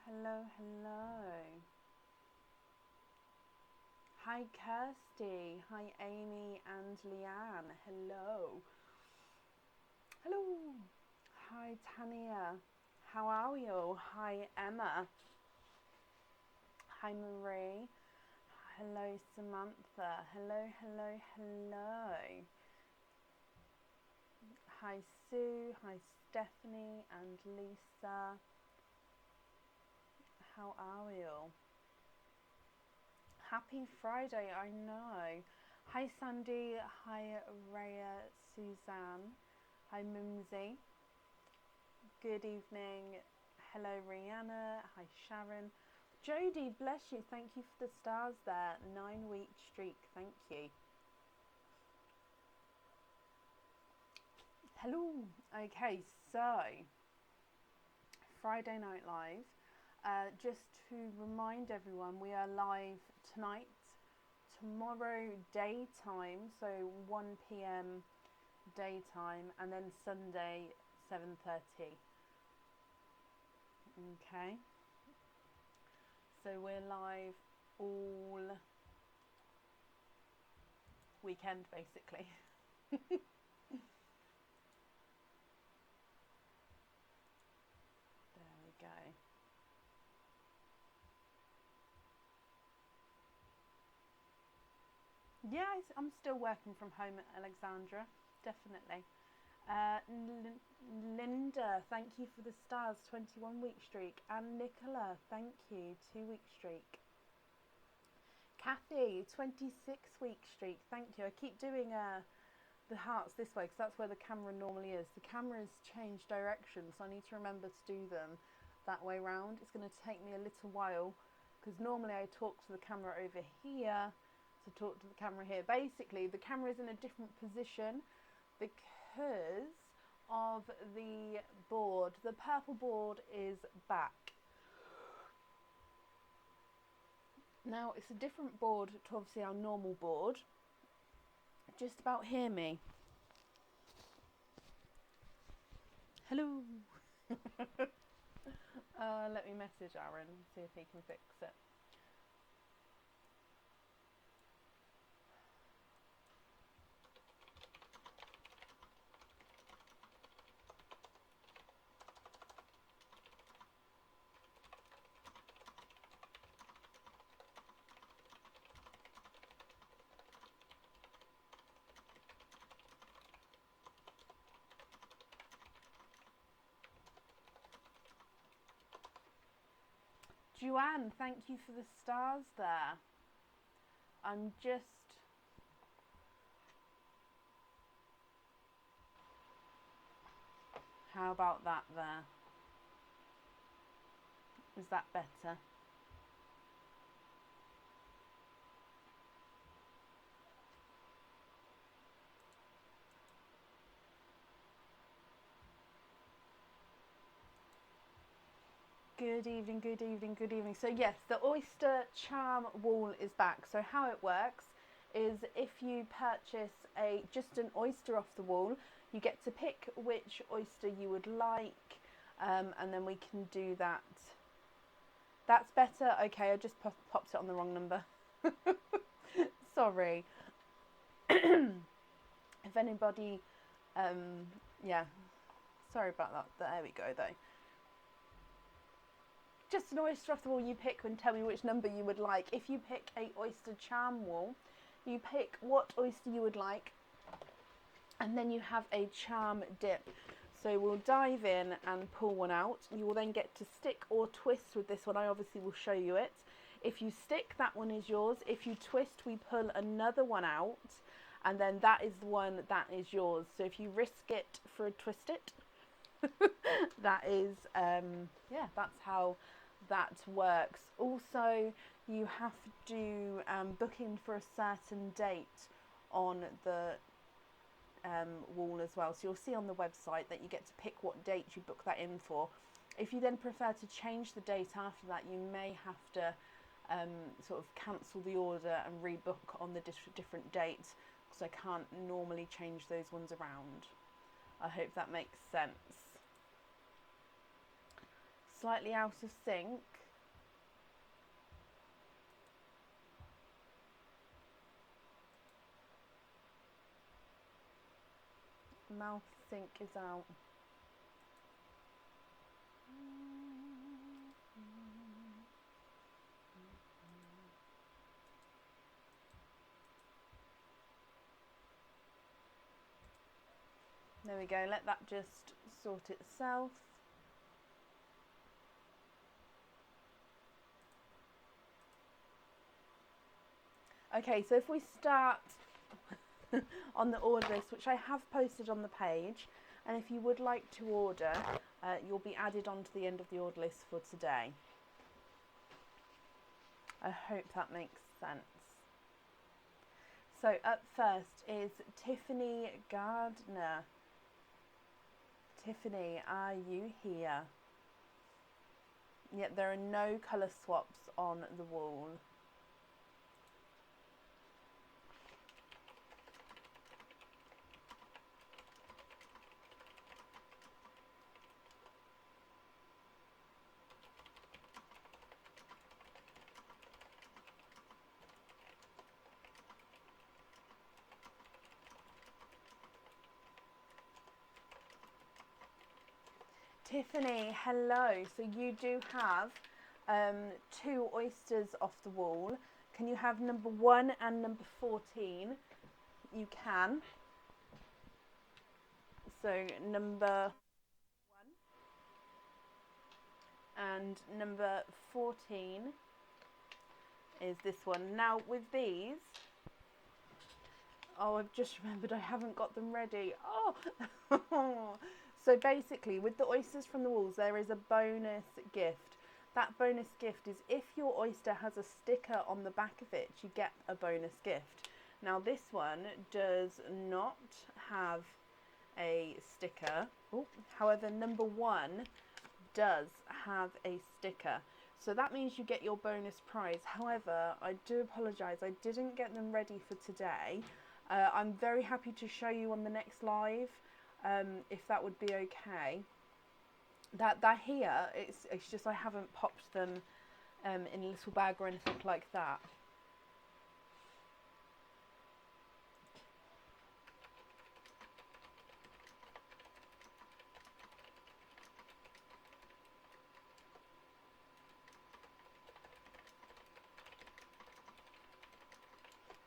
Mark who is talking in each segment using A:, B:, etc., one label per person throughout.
A: hello. Hi, Kirsty. Hi, Amy and Leanne. Hello. Hello. Hi, Tania. How are you? Hi, Emma. Hi, Marie. Hello, Samantha. Hello. Hi, Sue. Hi, Stephanie and Lisa. How are you? Happy Friday, I know. Hi, Sandy. Hi, Rhea, Suzanne. Hi, Mimsy. Good evening. Hello, Rihanna. Hi, Sharon. Jodie, bless you. Thank you for the stars there. 9-week streak. Thank you. Hello. Okay, so Friday Night Live. Just to remind everyone, we are live tonight, tomorrow daytime, so 1 p.m. daytime, and then Sunday 7:30. Okay. So we're live all weekend, basically. There we go. Yeah, I'm still working from home at Alexandra, definitely. Linda, thank you for the stars, 21-week streak. And Nicola, thank you, 2-week streak. Kathy, 26-week streak, thank you. I keep doing the hearts this way because that's where the camera normally is. The camera's changed direction, so I need to remember to do them that way round. It's going to take me a little while because normally I talk to the camera over here to talk to the camera here. Basically, the camera is in a different position because of the board. The purple board is back. Now, it's a different board to obviously our normal board. Just about hear me. Hello. Let me message Aaron, see if he can fix it. Joanne, thank you for the stars there. I'm just... How about that there? Is that better? Good evening. So yes, the oyster charm wall is back. So how it works is if you purchase just an oyster off the wall, you get to pick which oyster you would like, and then we can do that. That's better. Okay, I just popped it on the wrong number. Sorry. If anybody, yeah, sorry about that. There we go though. Just an oyster off the wall you pick and tell me which number you would like. If you pick a oyster charm wall, you pick what oyster you would like, and then you have a charm dip. So we'll dive in and pull one out. You will then get to stick or twist with this one. I obviously will show you it. If you stick, that one is yours. If you twist, we pull another one out, and then that is the one that is yours. So if you risk it for a twist it, that is, yeah, that's how that works. Also, you have to book in for a certain date on the wall as well. So you'll see on the website that you get to pick what date you book that in for. If you then prefer to change the date after that, you may have to sort of cancel the order and rebook on the different dates, because I can't normally change those ones around. I hope that makes sense. slightly out of sync. Mouth sync is out. There we go, let that just sort itself. Okay, so if we start on the order list, which I have posted on the page, and if you would like to order, you'll be added on to the end of the order list for today. I hope that makes sense. So up first is Tiffany Gardner. Tiffany, are you here? Yet there are no colour swaps on the wall. Tiffany, hello. So you do have 2 oysters off the wall. Can you have number 1 and number 14? You can. So number 1 and number 14 is this one. Now with these, oh, I've just remembered I haven't got them ready. Oh. So basically, with the oysters from the walls, there is a bonus gift. That bonus gift is if your oyster has a sticker on the back of it, you get a bonus gift. Now this one does not have a sticker. Ooh. However, number 1 does have a sticker. So that means you get your bonus prize. However, I do apologise, I didn't get them ready for today. I'm very happy to show you on the next live. If that would be okay. That here, it's just I haven't popped them in a little bag or anything like that.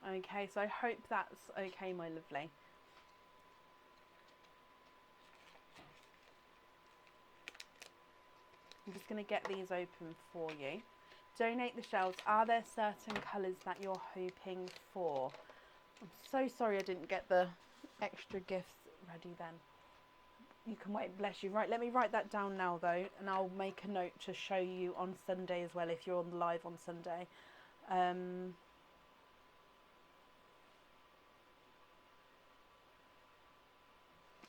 A: Okay, so I hope that's okay, my lovely. I'm just going to get these open for you. Donate the shelves. Are there certain colours that you're hoping for? I'm so sorry I didn't get the extra gifts ready then. You can wait, bless you. Right, let me write that down now though, and I'll make a note to show you on Sunday as well if you're on the live on Sunday.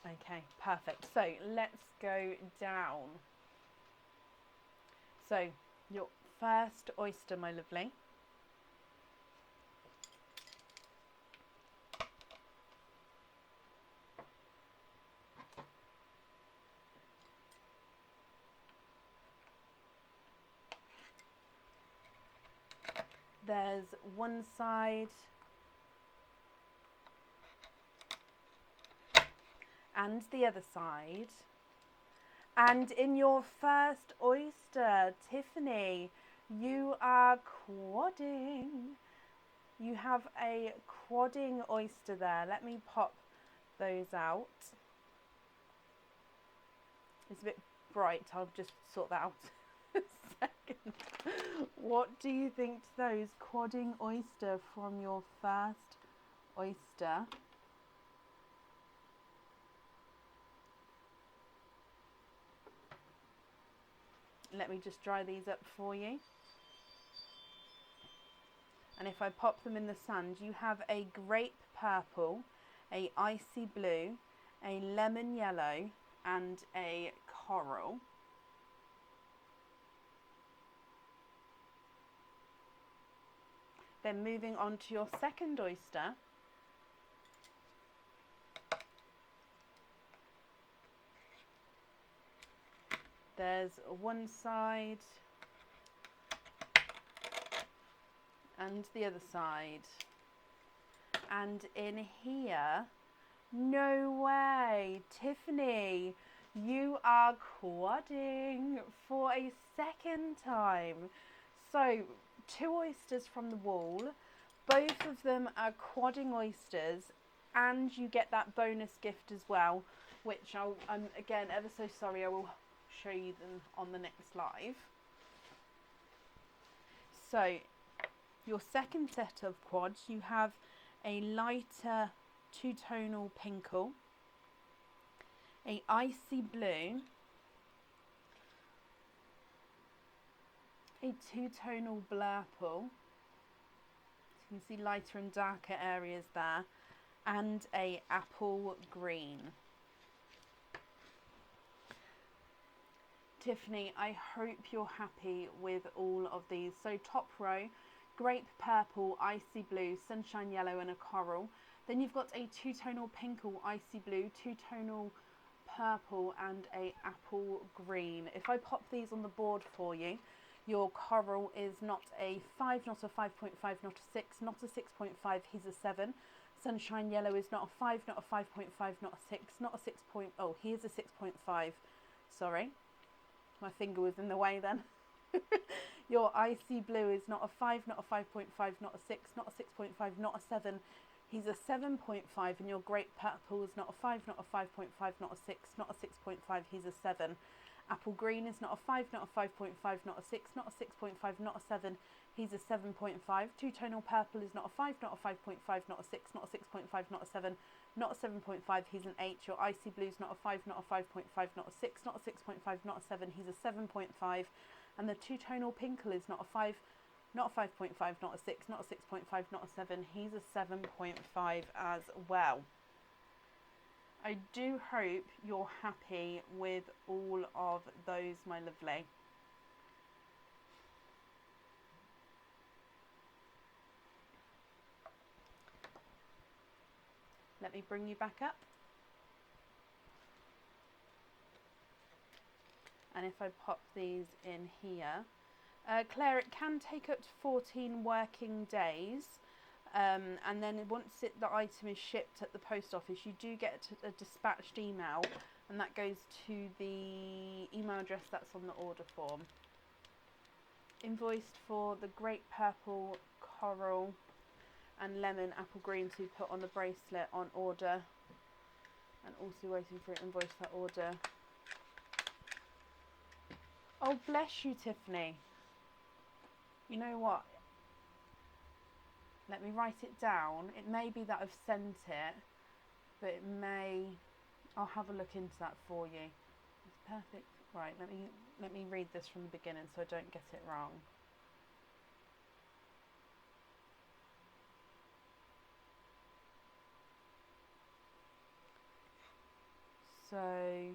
A: Okay, perfect. So let's go down. So your first oyster, my lovely. There's one side and the other side. And in your first oyster, Tiffany, you are quadding. You have a quadding oyster there. Let me pop those out. It's a bit bright. I'll just sort that out a second. What do you think to those? Quadding oyster from your first oyster. Let me just dry these up for you. And if I pop them in the sand, you have a grape purple, a icy blue, a lemon yellow, and a coral. Then moving on to your second oyster. There's one side and the other side. And in here, no way, Tiffany, you are quadding for a second time. So 2 oysters from the wall, both of them are quadding oysters, and you get that bonus gift as well, which I'm again ever so sorry, I will show you them on the next live. So your second set of quads, you have a lighter 2-tonal pinkle, a icy blue, a 2-tonal blurple, so you can see lighter and darker areas there, and a apple green. Tiffany, I hope you're happy with all of these. So top row, grape purple, icy blue, sunshine yellow and a coral. Then you've got a 2-tonal pinkle, icy blue, 2-tonal purple and a apple green. If I pop these on the board for you, your coral is not a 5, not a 5.5, not a 6, not a 6.5, he's a 7. Sunshine yellow is not a 5, not a 5.5, not a 6, not a 6. Oh, he is a 6.5. Sorry, my finger was in the way then. Your icy blue is not a 5, not a 5.5, not a 6, not a 6.5, not a 7. He's a 7.5, and your grape purple is not a 5, not a 5.5, not a 6, not a 6.5, he's a 7. Apple green is not a 5, not a 5.5, not a 6, not a 6.5, not a 7, he's a 7.5. 2-tonal purple is not a 5, not a 5.5, not a 6, not a 6.5, not a 7, not a 7.5, he's an 8. Your icy blue is not a 5, not a 5.5, not a 6, not a 6.5, not a 7, he's a 7.5. And the 2-tonal pinkle is not a 5, not a 5.5, not a 6, not a 6.5, not a 7, he's a 7.5 as well. I do hope you're happy with all of those, my lovely. Let me bring you back up. And if I pop these in here, Claire, it can take up to 14 working days. And then once the item is shipped at the post office, you do get a dispatched email, and that goes to the email address that's on the order form. Invoiced for the grape purple, coral and lemon apple green to put on the bracelet on order, and also waiting for it invoice that order. Oh, bless you, Tiffany. You know what? Let me write it down. It may be that I've sent it, but it may... I'll have a look into that for you. It's perfect. Right, let me read this from the beginning so I don't get it wrong. So,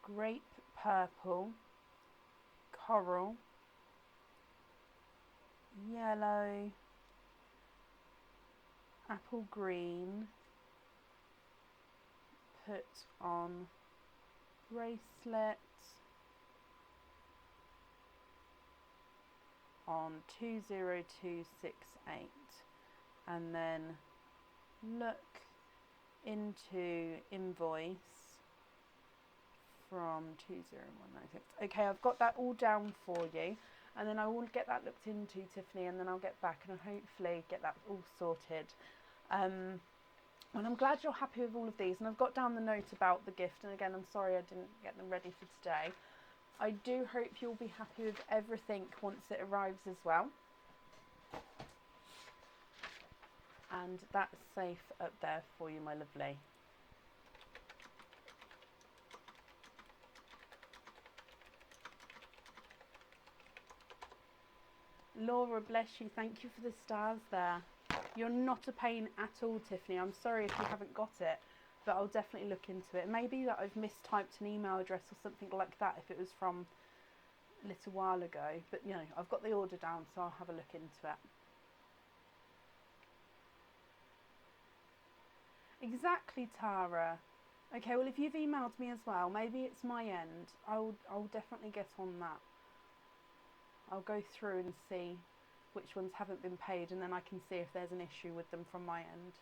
A: grape purple, coral, yellow, apple green, put on bracelet on 20268, and then look into invoice from 20196. Okay, I've got that all down for you, and then I will get that looked into, Tiffany, and then I'll get back and hopefully get that all sorted. And I'm glad you're happy with all of these, and I've got down the note about the gift, and again, I'm sorry I didn't get them ready for today. I do hope you'll be happy with everything once it arrives as well. And that's safe up there for you, my lovely. Laura, bless you. Thank you for the stars there. You're not a pain at all, Tiffany. I'm sorry if you haven't got it, but I'll definitely look into it. Maybe that I've mistyped an email address or something like that if it was from a little while ago. But, you know, I've got the order down, so I'll have a look into it. Exactly, Tara. Okay, well if you've emailed me as well, maybe it's my end. I'll definitely get on that. I'll go through and see which ones haven't been paid, and then I can see if there's an issue with them from my end.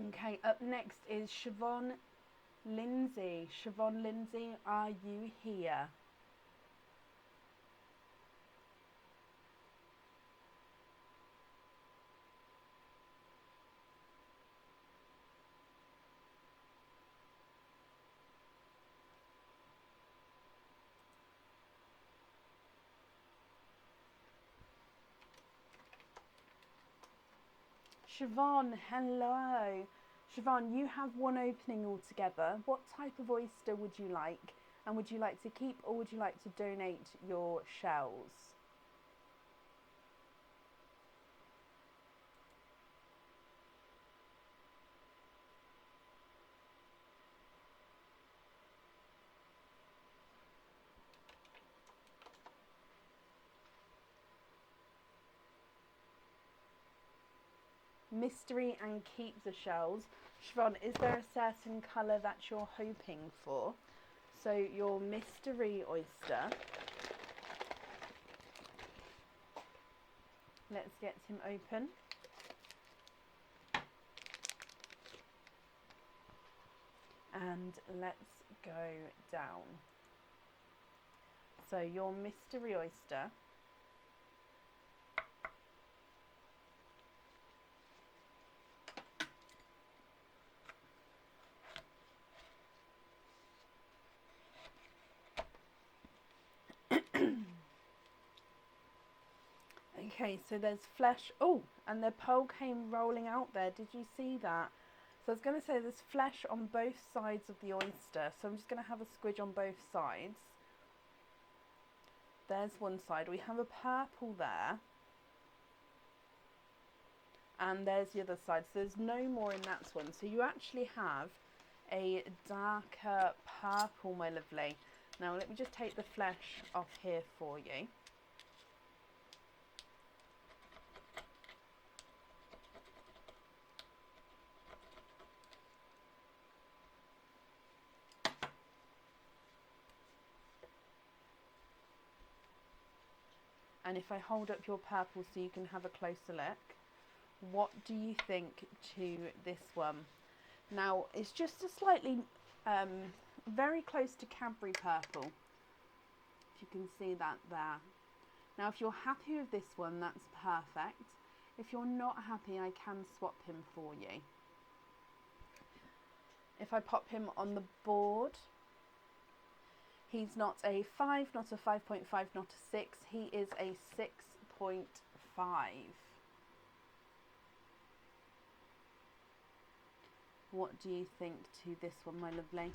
A: Okay, up next is Siobhan Lindsay. Siobhan Lindsay, are you here? Siobhan, hello. Siobhan, you have one opening altogether. What type of oyster would you like? And would you like to keep or would you like to donate your shells? Mystery and keep the shells. Siobhan, is there a certain colour that you're hoping for? So your mystery oyster. Let's get him open. And let's go down. So your mystery oyster. Okay, so there's flesh. Oh, and the pearl came rolling out there. Did you see that? So I was going to say there's flesh on both sides of the oyster. So I'm just going to have a squidge on both sides. There's one side. We have a purple there. And there's the other side. So there's no more in that one. So you actually have a darker purple, my lovely. Now let me just take the flesh off here for you. And if I hold up your purple so you can have a closer look, what do you think to this one? Now, it's just a slightly, very close to Cadbury purple, if you can see that there. Now, if you're happy with this one, that's perfect. If you're not happy, I can swap him for you. If I pop him on the board, he's not a 5, not a 5.5, not a 6. He is a 6.5. What do you think to this one, my lovely?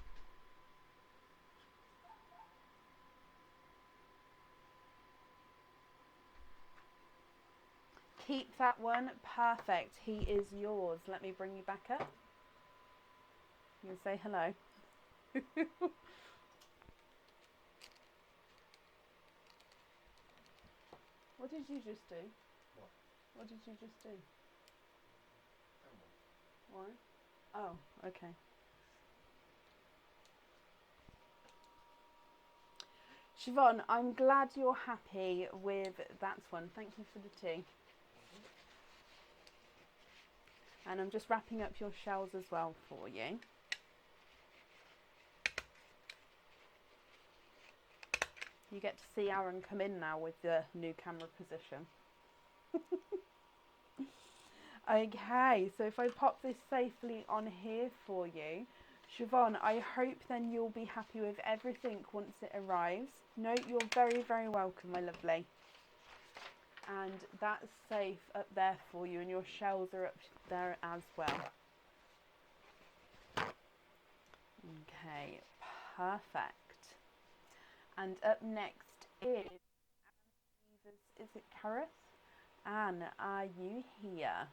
A: Keep that one. Perfect. He is yours. Let me bring you back up. You can say hello. What did you just do? What did you just do? Why? Oh, okay. Siobhan, I'm glad you're happy with that one. Thank you for the tea. And I'm just wrapping up your shells as well for you. You get to see Aaron come in now with the new camera position. Okay, so if I pop this safely on here for you, Siobhan, I hope then you'll be happy with everything once it arrives. No, you're very, very welcome, my lovely. And that's safe up there for you, and your shells are up there as well. Okay, perfect. And up next is it Kareth? Anne, are you here?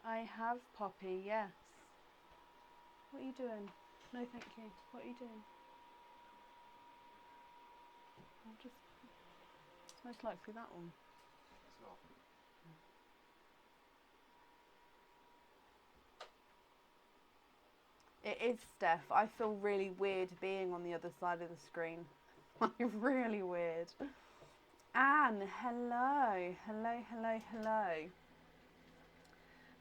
A: I have, Poppy, yes. What are you doing? No, thank you. What are you doing? I'll just... It's most likely that one. It is, Steph. I feel really weird being on the other side of the screen. Like, really weird. Anne, hello. Hello, hello, hello.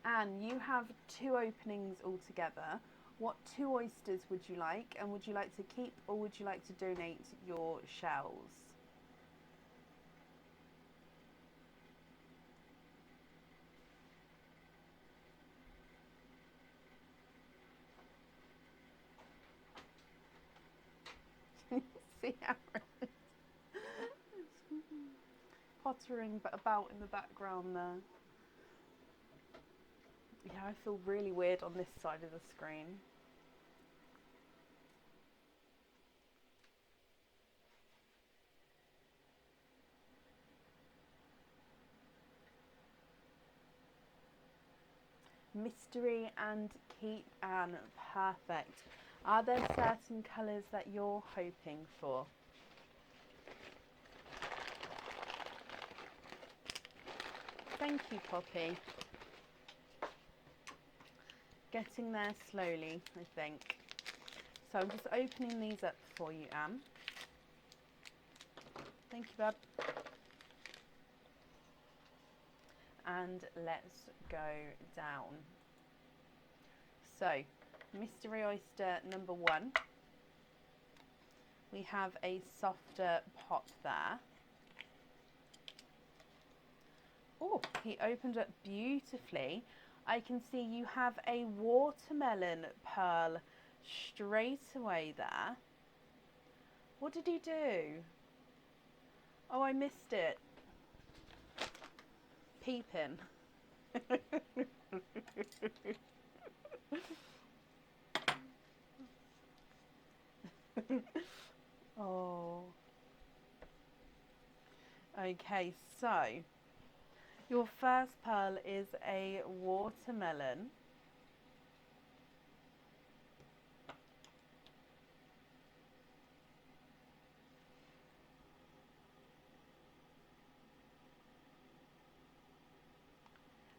A: Anne, you have 2 openings altogether. What 2 oysters would you like? And would you like to keep or would you like to donate your shells? See Aaron pottering about in the background there. Yeah, I feel really weird on this side of the screen. Mystery and keep Anne, perfect. Are there certain colours that you're hoping for? Thank you, Poppy. Getting there slowly, I think. So I'm just opening these up for you, Anne. Thank you, bub. And let's go down. So, mystery oyster number 1. We have a softer pot there. Oh, he opened up beautifully. I can see you have a watermelon pearl straight away there. What did he do? Oh, I missed it. Peeping. Oh. Okay, so your first pearl is a watermelon.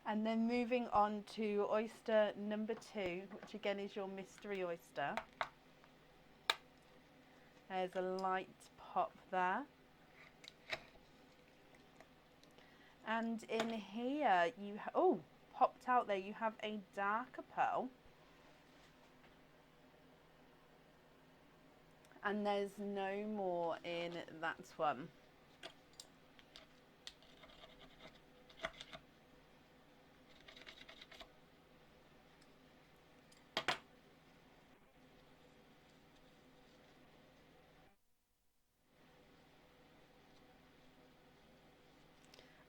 A: And then moving on to oyster number 2, which again is your mystery oyster. There's a light pop there. And in here, you popped out there, you have a darker pearl. And there's no more in that one.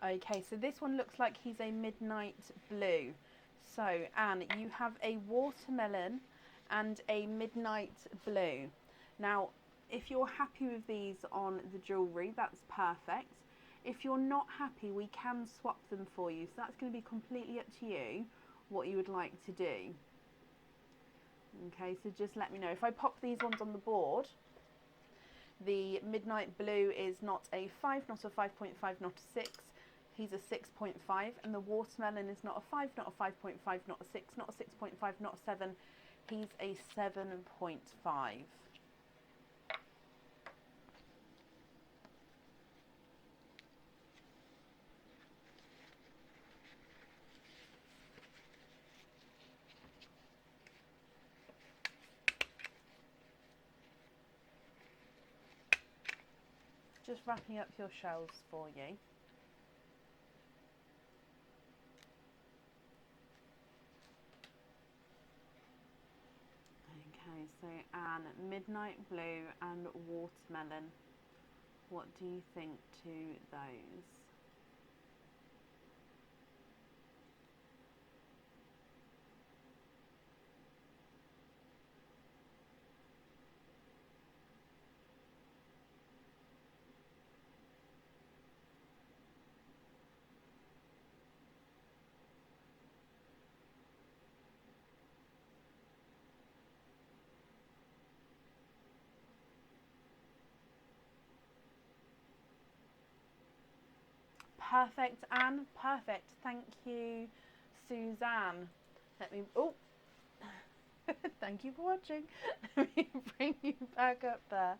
A: Okay, so this one looks like he's a midnight blue. So, Anne, you have a watermelon and a midnight blue. Now, if you're happy with these on the jewellery, that's perfect. If you're not happy, we can swap them for you. So that's going to be completely up to you what you would like to do. Okay, so just let me know. If I pop these ones on the board, the midnight blue is not a 5, not a 5.5, not a 6. He's a 6.5, and the watermelon is not a 5, not a 5.5, not a 6, not a 6.5, not a 7. He's a 7.5. Just wrapping up your shells for you. Okay, so Anne, midnight blue and watermelon. What do you think to those? Perfect, Anne. Perfect. Thank you, Suzanne. Let me. Oh, thank you for watching. Let me bring you back up there.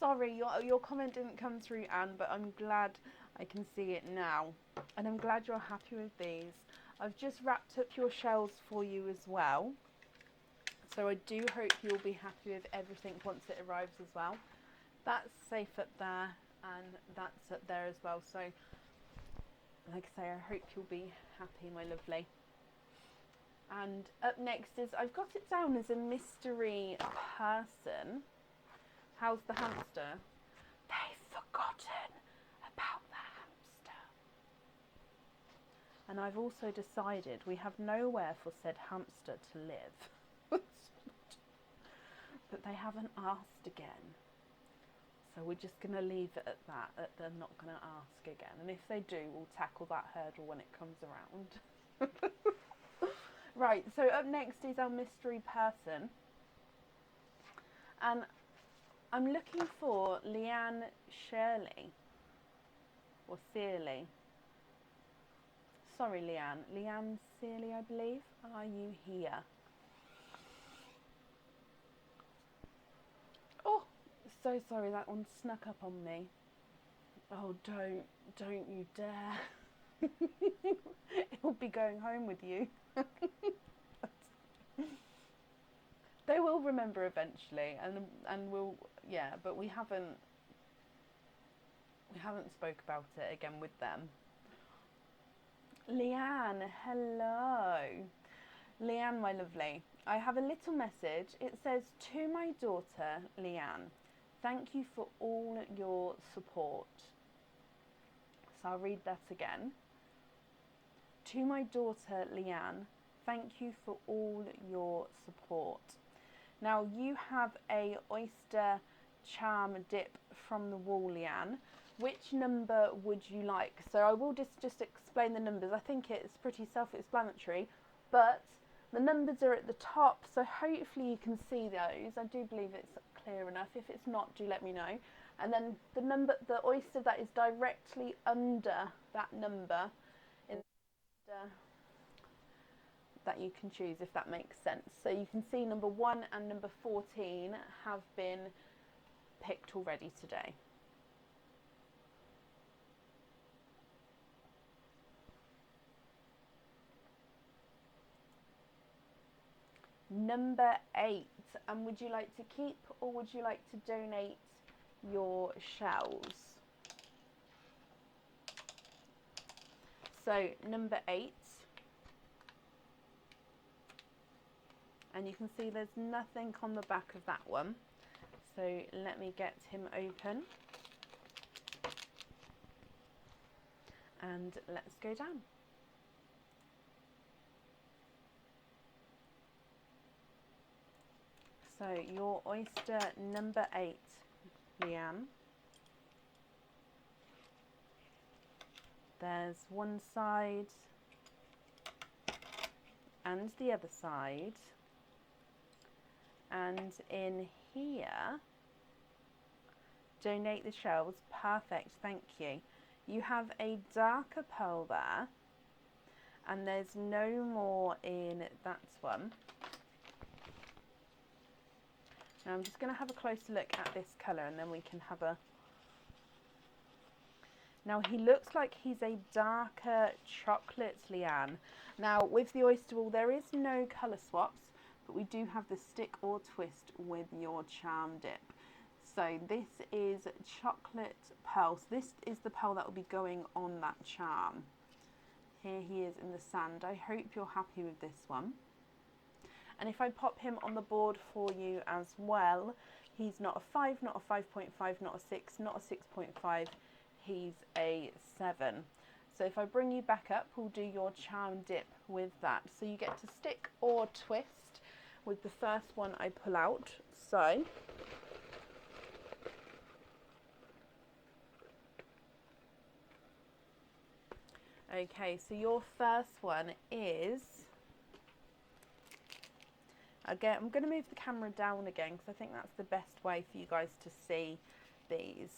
A: Sorry, your comment didn't come through, Anne, but I'm glad I can see it now, and I'm glad you're happy with these. I've just wrapped up your shells for you as well, so I do hope you'll be happy with everything once it arrives as well. That's safe up there, and that's up there as well. So, like I say, I hope you'll be happy, my lovely. And up next is, I've got it down as a mystery person. How's the hamster? They've forgotten about the hamster. And I've also decided we have nowhere for said hamster to live. But they haven't asked again. So we're just going to leave it at that they're not going to ask again. And if they do, we'll tackle that hurdle when it comes around. Right, so up next is our mystery person. And I'm looking for Leanne Shirley. Or Searley. Sorry, Leanne. Leanne Searley, I believe. Are you here? Oh, so sorry, that one snuck up on me. Oh, don't you dare. It'll be going home with you. They will remember eventually, and we'll, yeah, but we haven't spoke about it again with them. Leanne, hello. Leanne, my lovely, I have a little message. It says, to my daughter, Leanne, thank you for all your support. So I'll read that again. To my daughter, Leanne, thank you for all your support. Now, you have a oyster charm dip from the wall, Leanne. Which number would you like? So I will just explain the numbers. I think it's pretty self-explanatory, but the numbers are at the top, so hopefully you can see those. I do believe it's clear enough. If it's not, do let me know. And then the oyster that is directly under that number is that you can choose, if that makes sense. So you can see number 1 and number 14 have been picked already today. Number 8, and would you like to keep or would you like to donate your shells? So number 8, and you can see there's nothing on the back of that one, so let me get him open and let's go down. So your oyster number 8, Leanne. There's one side and the other side. And in here, donate the shells. Perfect, thank you. You have a darker pearl there, and there's no more in that one. Now I'm just going to have a closer look at this colour, and then we can have a... Now he looks like he's a darker chocolate, Leanne. Now with the oyster ball, there is no colour swaps, but we do have the stick or twist with your charm dip. So this is chocolate pearl. So this is the pearl that will be going on that charm. Here he is in the sand. I hope you're happy with this one. And if I pop him on the board for you as well, he's not a 5, not a 5.5, not a 6, not a 6.5, he's a 7. So if I bring you back up, we'll do your charm dip with that. So you get to stick or twist with the first one I pull out. So okay, so your first one is, again, I'm going to move the camera down again because I think that's the best way for you guys to see these.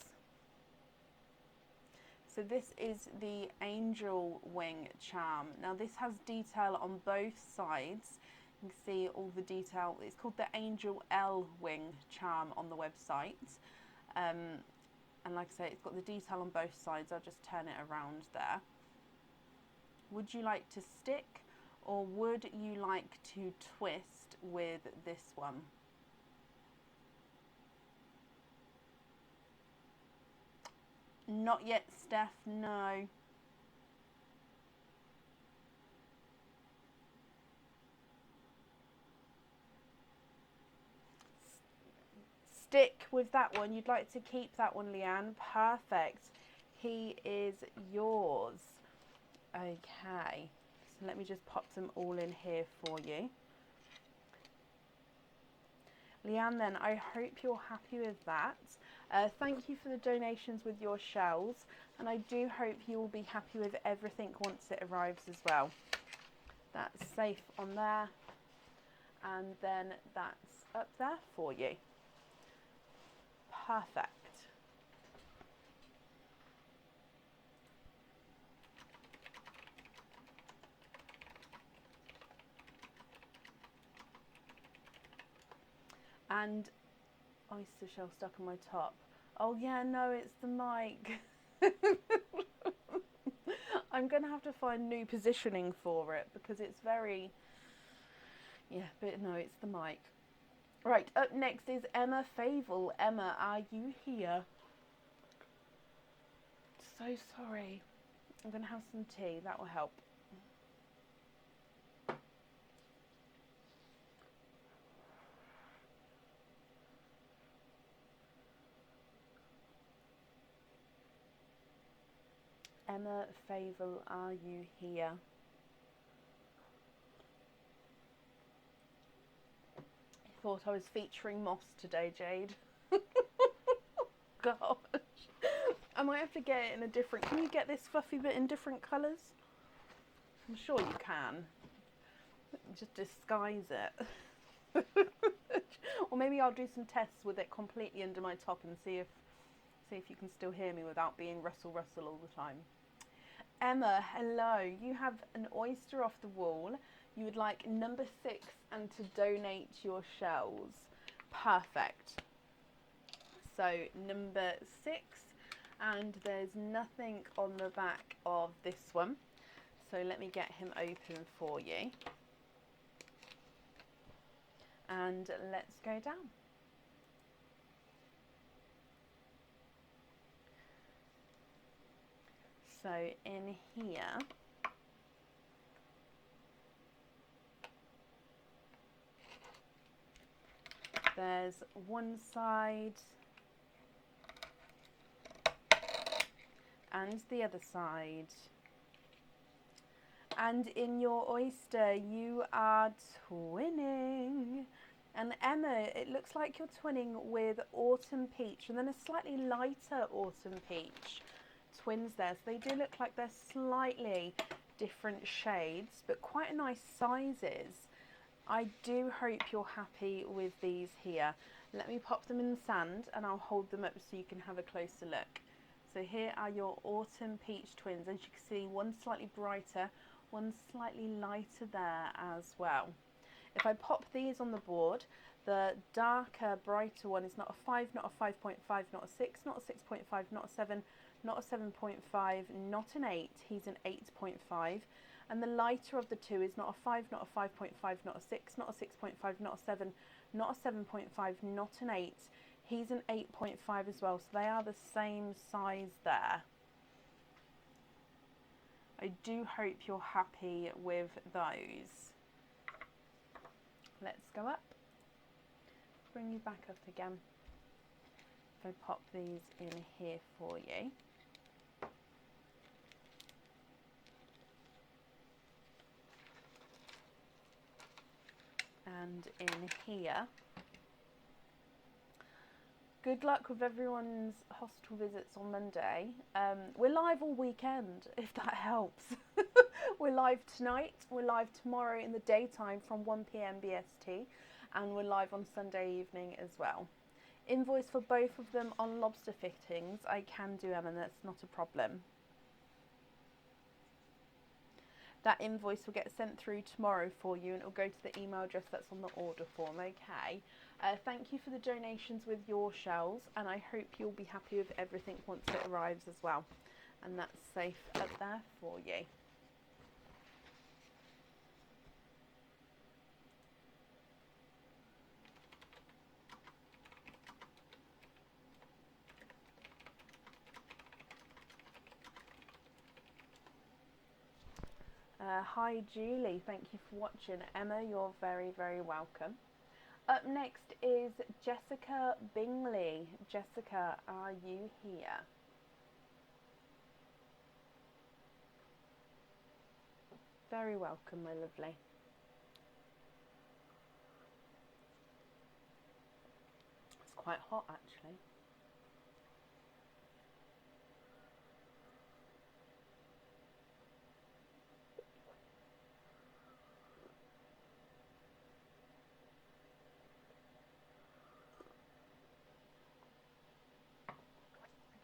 A: So this is the angel wing charm. Now this has detail on both sides. You can see all the detail. It's called the Angel L wing charm on the website. And like I say, it's got the detail on both sides. I'll just turn it around there. Would you like to stick, or would you like to twist with this one? Not yet, Steph, no. Stick with that one. You'd like to keep that one, Leanne. Perfect. He is yours. Okay. So let me just pop them all in here for you. Leanne, then, I hope you're happy with that. Thank you for the donations with your shells, and I do hope you will be happy with everything once it arrives as well. That's safe on there, and then that's up there for you. Perfect. And oyster shell stuck on my top. Oh yeah, no, it's the mic. I'm going to have to find new positioning for it because it's very, yeah, but no, it's the mic. Right, up next is Emma Favel. Emma, are you here? So sorry. I'm going to have some tea. That will help. Emma Favel, are you here? I thought I was featuring moss today, Jade. Gosh. I might have to get it in a different... Can you get this fluffy bit in different colours? I'm sure you can. Just disguise it. Or maybe I'll do some tests with it completely under my top and see if you can still hear me without being rustle all the time. Emma, hello. You have an oyster off the wall. You would like number 6 and to donate your shells. Perfect. So number 6, and there's nothing on the back of this one. So let me get him open for you. And let's go down. So in here, there's one side and the other side. And in your oyster, you are twinning. And Emma, it looks like you're twinning with Autumn Peach and then a slightly lighter Autumn Peach. Twins there, so they do look like they're slightly different shades, but quite nice sizes. I do hope you're happy with these here. Let me pop them in the sand and I'll hold them up so you can have a closer look. So here are your Autumn Peach twins. As you can see, one slightly brighter, one slightly lighter there as well. If I pop these on the board, the darker, brighter one is not a 5, not a 5.5, not a 6, not a 6.5, not a 7, not a 7.5, not an 8, he's an 8.5. And the lighter of the two is not a 5, not a 5.5, not a 6, not a 6.5, not a 7, not a 7.5, not an 8. He's an 8.5 as well, so they are the same size there. I do hope you're happy with those. Let's go up. Bring you back up again. If I pop these in here for you. And in here. Good luck with everyone's hospital visits on Monday. We're live all weekend, if that helps. We're live tonight, we're live tomorrow in the daytime from 1 PM BST, and we're live on Sunday evening as well. Invoice for both of them on lobster fittings, I can do, Emma, that's not a problem. That invoice will get sent through tomorrow for you, and it will go to the email address that's on the order form, okay? Thank you for the donations with your shells, and I hope you'll be happy with everything once it arrives as well. And that's safe up there for you. Hi Julie, thank you for watching. Emma, you're very, very welcome. Up next is Jessica Bingley. Jessica, are you here? Very welcome, my lovely. It's quite hot actually.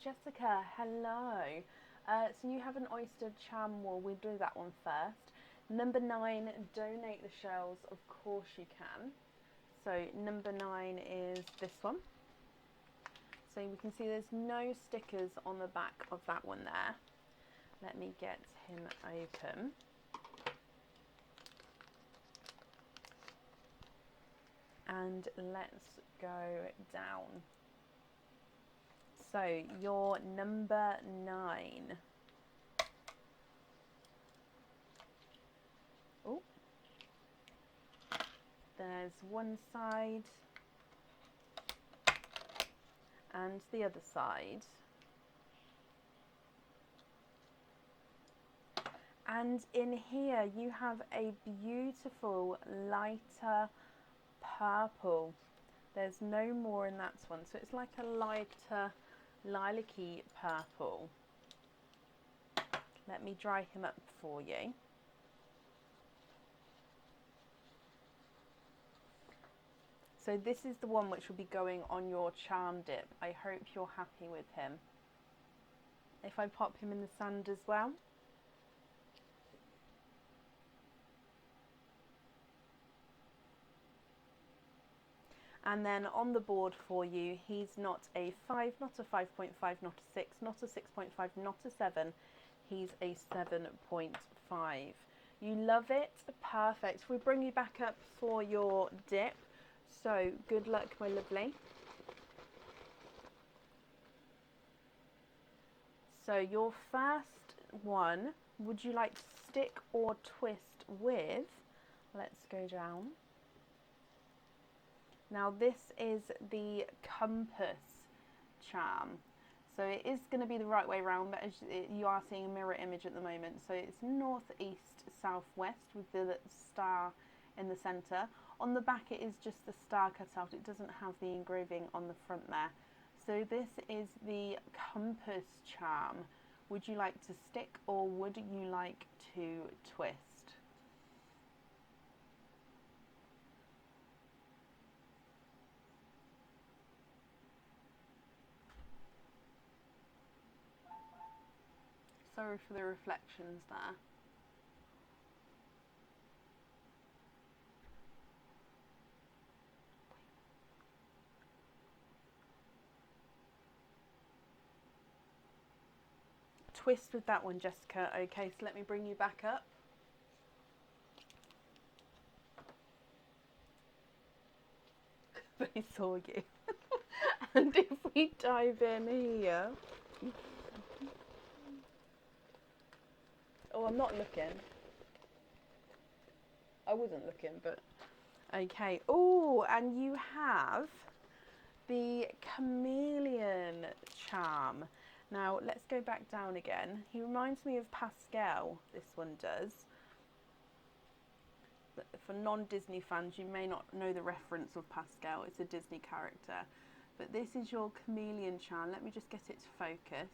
A: Jessica, hello. So you have an oyster cham wall. We'll do that one first. Number 9, donate the shells. Of course you can. So number 9 is this one. So we can see there's no stickers on the back of that one there. Let me get him open. And let's go down. So your number 9. Oh, there's one side and the other side. And in here you have a beautiful lighter purple. There's no more in that one, so it's like a lighter lilac-y purple. Let me dry him up for you. So this is the one which will be going on your charm dip. I hope you're happy with him. If I pop him in the sand as well. And then on the board for you, he's not a 5, not a 5.5, not a 6, not a 6.5, not a 7. He's a 7.5. You love it? Perfect. We bring you back up for your dip. So good luck, my lovely. So your first one, would you like to stick or twist with? Let's go down. Now this is the compass charm. So it is going to be the right way around, but as you are seeing a mirror image at the moment. So it's northeast, southwest with the star in the centre. On the back it is just the star cut out. It doesn't have the engraving on the front there. So this is the compass charm. Would you like to stick or would you like to twist? Sorry for the reflections there. Twist with that one, Jessica. Okay, so let me bring you back up. They saw you. And if we dive in here. Oh, I'm not looking. I wasn't looking, but okay. Oh, and you have the chameleon charm. Now, let's go back down again. He reminds me of Pascal, this one does. But for non-Disney fans, you may not know the reference of Pascal. It's a Disney character. But this is your chameleon charm. Let me just get it to focus.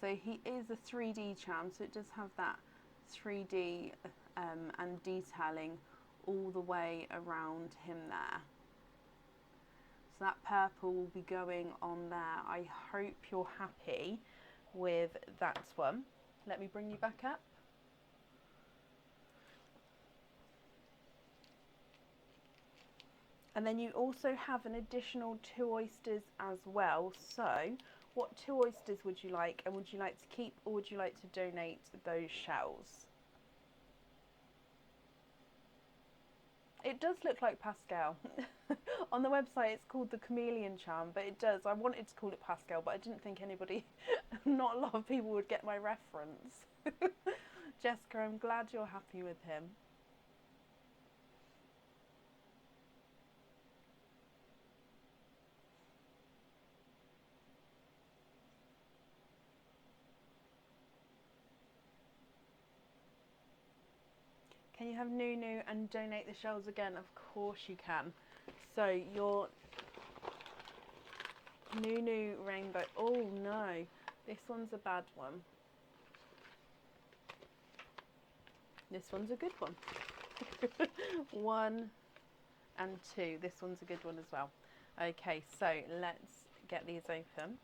A: So he is a 3D charm, so it does have that 3D and detailing all the way around him there. So that purple will be going on there. I hope you're happy with that one. Let me bring you back up. And then you also have an additional 2 oysters as well. So what 2 oysters would you like, and would you like to keep or would you like to donate those shells? It does look like Pascal. On the website it's called the chameleon charm, but it does. I wanted to call it Pascal, but I didn't think anybody, not a lot of people would get my reference. Jessica, I'm glad you're happy with him. Can you have Nunu and donate the shells again? Of course you can. So your Nunu rainbow. Oh no, this one's a bad one. This one's a good one. 1 and 2. This one's a good one as well. Okay, so let's get these open.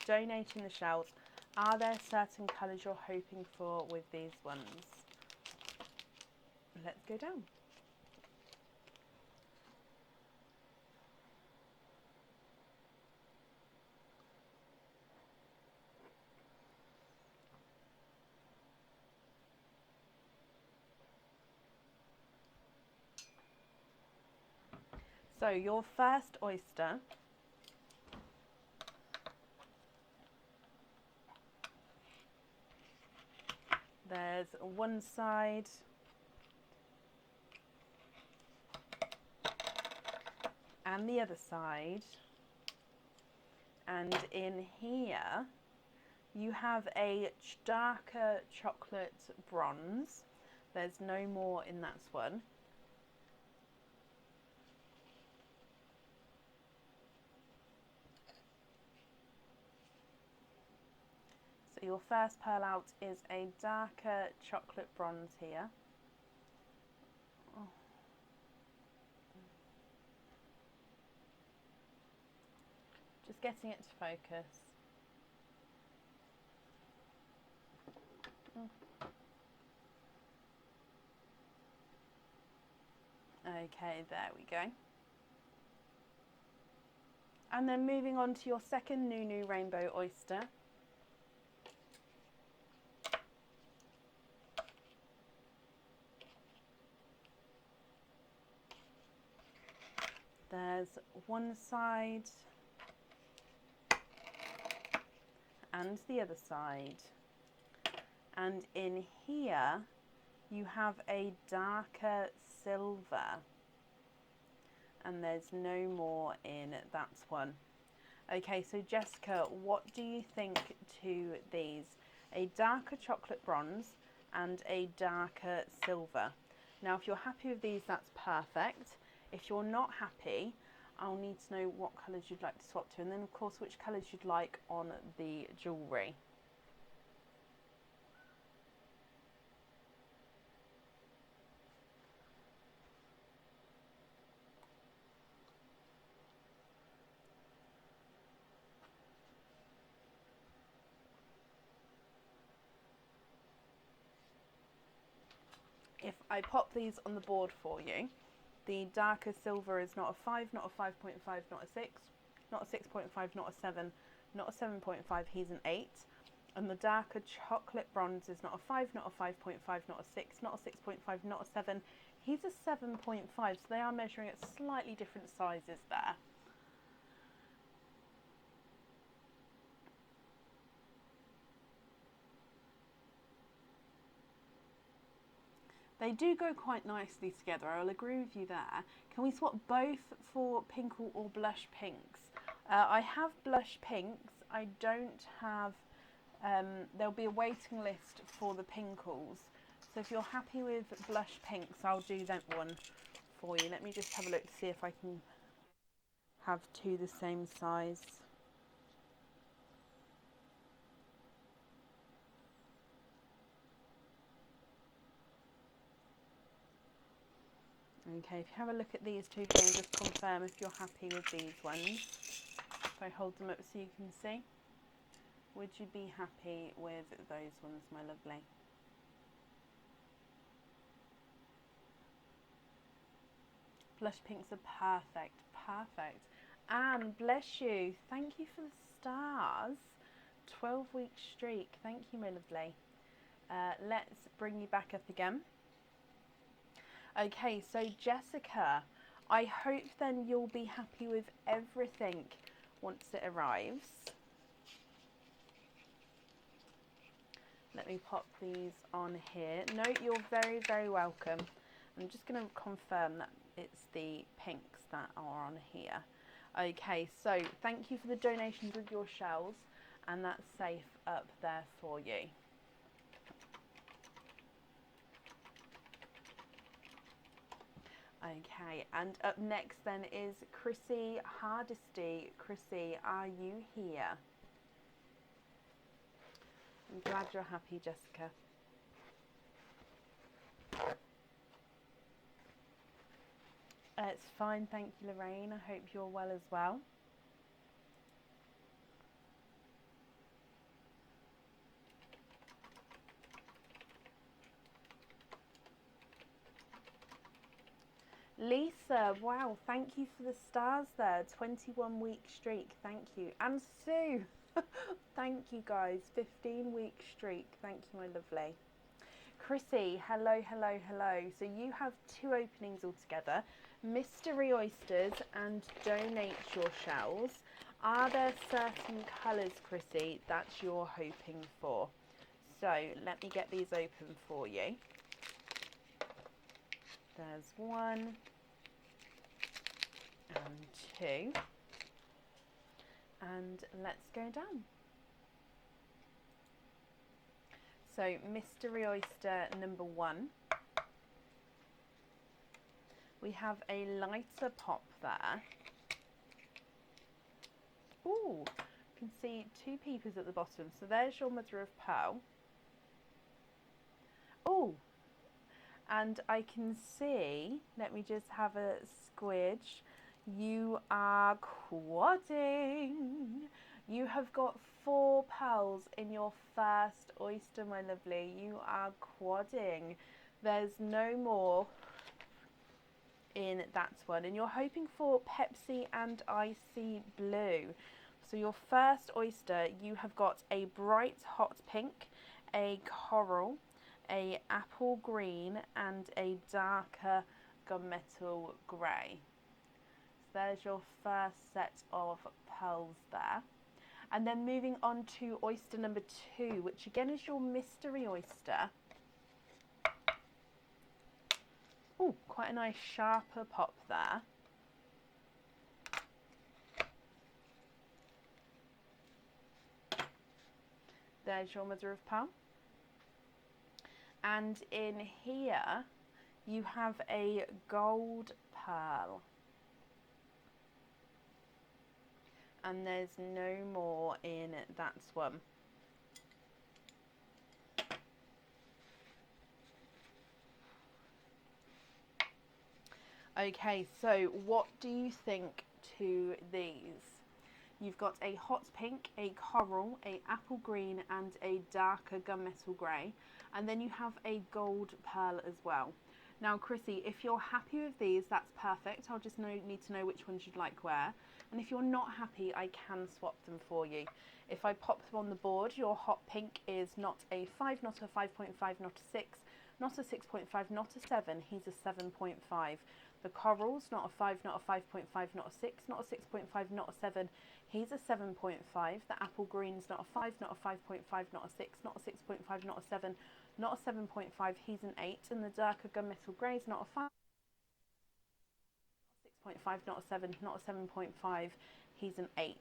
A: Donating the shells. Are there certain colours you're hoping for with these ones? Let's go down. So your first oyster there's one side and the other side, and in here you have a darker chocolate bronze. There's no more in that one. So your first pearl out is a darker chocolate bronze here. Oh. Just getting it to focus. Oh. Okay, there we go. And then moving on to your second Nunu rainbow oyster. There's one side and the other side. And in here you have a darker silver. And there's no more in that one. Okay, so Jessica, what do you think to these? A darker chocolate bronze and a darker silver. Now, if you're happy with these, that's perfect. If you're not happy, I'll need to know what colours you'd like to swap to, and then of course which colours you'd like on the jewellery. If I pop these on the board for you, the darker silver is not a 5, not a 5.5, not a 6, not a 6.5, not a 7, not a 7.5, he's an 8. And the darker chocolate bronze is not a 5, not a 5.5, not a 6, not a 6.5, not a 7, he's a 7.5, so they are measuring at slightly different sizes there. They do go quite nicely together, I'll agree with you there. Can we swap both for Pinkle or Blush Pinks? I have Blush Pinks, I don't have, there'll be a waiting list for the Pinkles. So if you're happy with Blush Pinks, I'll do that one for you. Let me just have a look to see if I can have two the same size. Okay, if you have a look at these two, can you just confirm if you're happy with these ones? If I hold them up so you can see. Would you be happy with those ones, my lovely? Blush pinks are perfect. Perfect. Anne, bless you. Thank you for the stars. 12-week streak. Thank you, my lovely. Let's bring you back up again. Okay, so Jessica, I hope then you'll be happy with everything once it arrives. Let me pop these on here. No, you're very, very welcome. I'm just going to confirm that it's the pinks that are on here. Okay, so thank you for the donations of your shells, and that's safe up there for you. Okay, and up next then is Chrissy Hardesty. Chrissy, are you here? I'm glad you're happy, Jessica. It's fine, thank you, Lorraine. I hope you're well as well. Lisa, wow, thank you for the stars there. 21-week streak, thank you. And Sue, thank you guys. 15-week streak, thank you, my lovely. Chrissy, hello, hello, hello. So you have 2 openings altogether. Mystery oysters and donate your shells. Are there certain colours, Chrissy, that you're hoping for? So let me get these open for you. There's 1 and 2. And let's go down. So mystery oyster number 1. We have a lighter pop there. Ooh, you can see 2 peepers at the bottom. So there's your mother of pearl. Oh, and I can see, let me just have a squidge. You are quadding. You have got 4 pearls in your first oyster, my lovely. You are quadding. There's no more in that one, and you're hoping for Pepsi and Icy Blue. So your first oyster, you have got a bright hot pink, a coral, a apple green, and a darker gunmetal grey. So there's your first set of pearls there. And then moving on to oyster number 2, which again is your mystery oyster. Oh, quite a nice sharper pop there. There's your mother of pearl. And in here, you have a gold pearl. And there's no more in that one. Okay, so what do you think to these? You've got a hot pink, a coral, a apple green, and a darker gunmetal grey. And then you have a gold pearl as well. Now, Chrissy, if you're happy with these, that's perfect. I'll just need to know which ones you'd like where. And if you're not happy, I can swap them for you. If I pop them on the board, your hot pink is not a 5, not a 5.5, not a 6, not a 6.5, not a 7. He's a 7.5. The coral's not a 5, not a 5.5, not a 6, not a 6.5, not a 7. He's a 7.5. The apple green's not a 5, not a 5.5, not a 6, not a 6.5, not a 7, not a 7.5. He's an 8. And the darker gunmetal grey's not a 5, 6.5, not a 7, not a 7.5. He's an 8.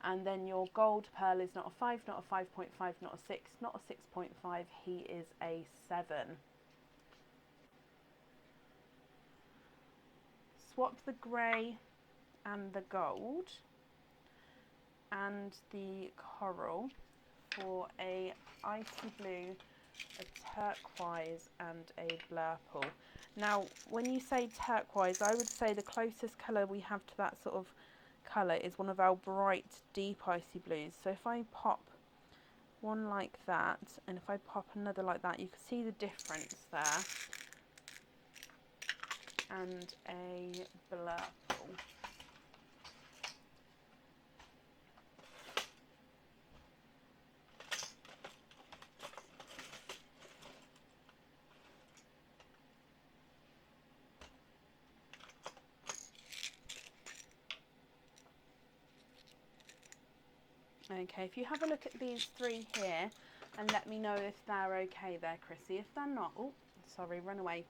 A: And then your gold pearl is not a 5, not a 5.5, not a 6, not a 6.5. He is a 7. Swap the grey and the gold and the coral for a icy blue, a turquoise and a blurple. Now when you say turquoise, I would say the closest colour we have to that sort of colour is one of our bright deep icy blues. So if I pop one like that and if I pop another like that, you can see the difference there. and a blurple. Okay, if you have a look at these three here and let me know if they're okay there, Chrissy. If they're not, oh, sorry, run away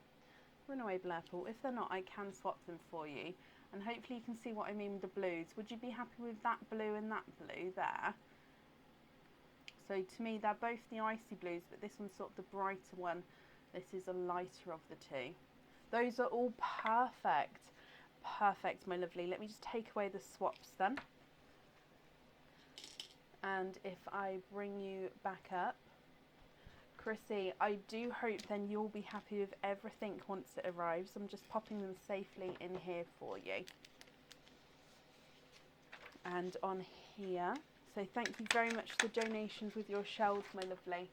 A: Blurple. If they're not, I can swap them for you. And hopefully you can see what I mean with the blues. Would you be happy with that blue and that blue there? So to me, they're both the icy blues, but this one's sort of the brighter one. This is a lighter of the two. Those are all perfect. Perfect, my lovely. Let me just take away the swaps then. And if I bring you back up, Chrissy, I do hope then you'll be happy with everything once it arrives. I'm just popping them safely in here for you. And on here, so thank you very much for the donations with your shells, my lovely.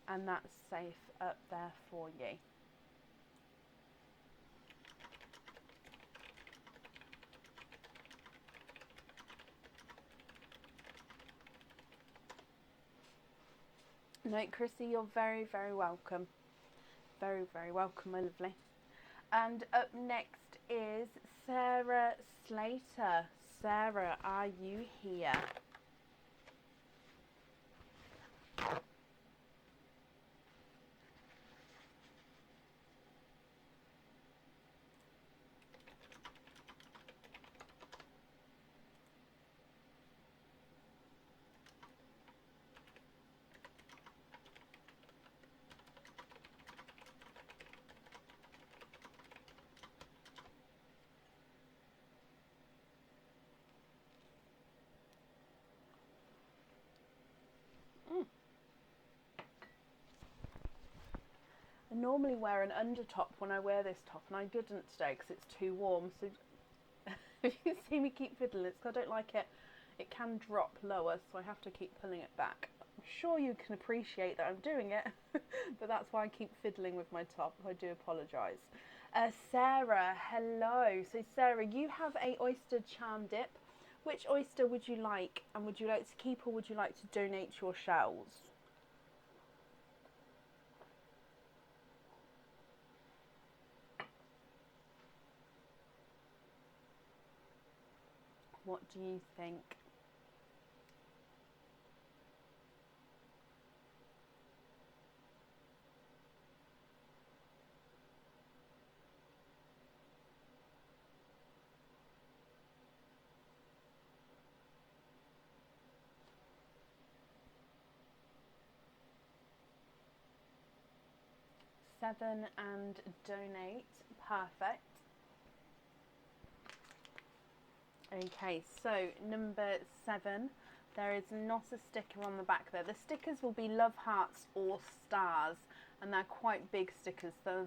A: And that's safe up there for you. No, Chrissy, you're very, very welcome. Very, very welcome, my lovely. And up next is Sarah Slater. Sarah, are you here? I normally wear an undertop when I wear this top, and I didn't today because it's too warm. So if you see me keep fiddling, it's because I don't like it. It can drop lower, so I have to keep pulling it back. I'm sure you can appreciate that I'm doing it, but that's why I keep fiddling with my top. I do apologise. Sarah, hello. So Sarah, you have a oyster charm dip. Which oyster would you like, and would you like to keep or would you like to donate your shells? What do you think? Seven and donate. Perfect. Okay, so number 7, there is not a sticker on the back there. The stickers will be love hearts or stars, and they're quite big stickers, so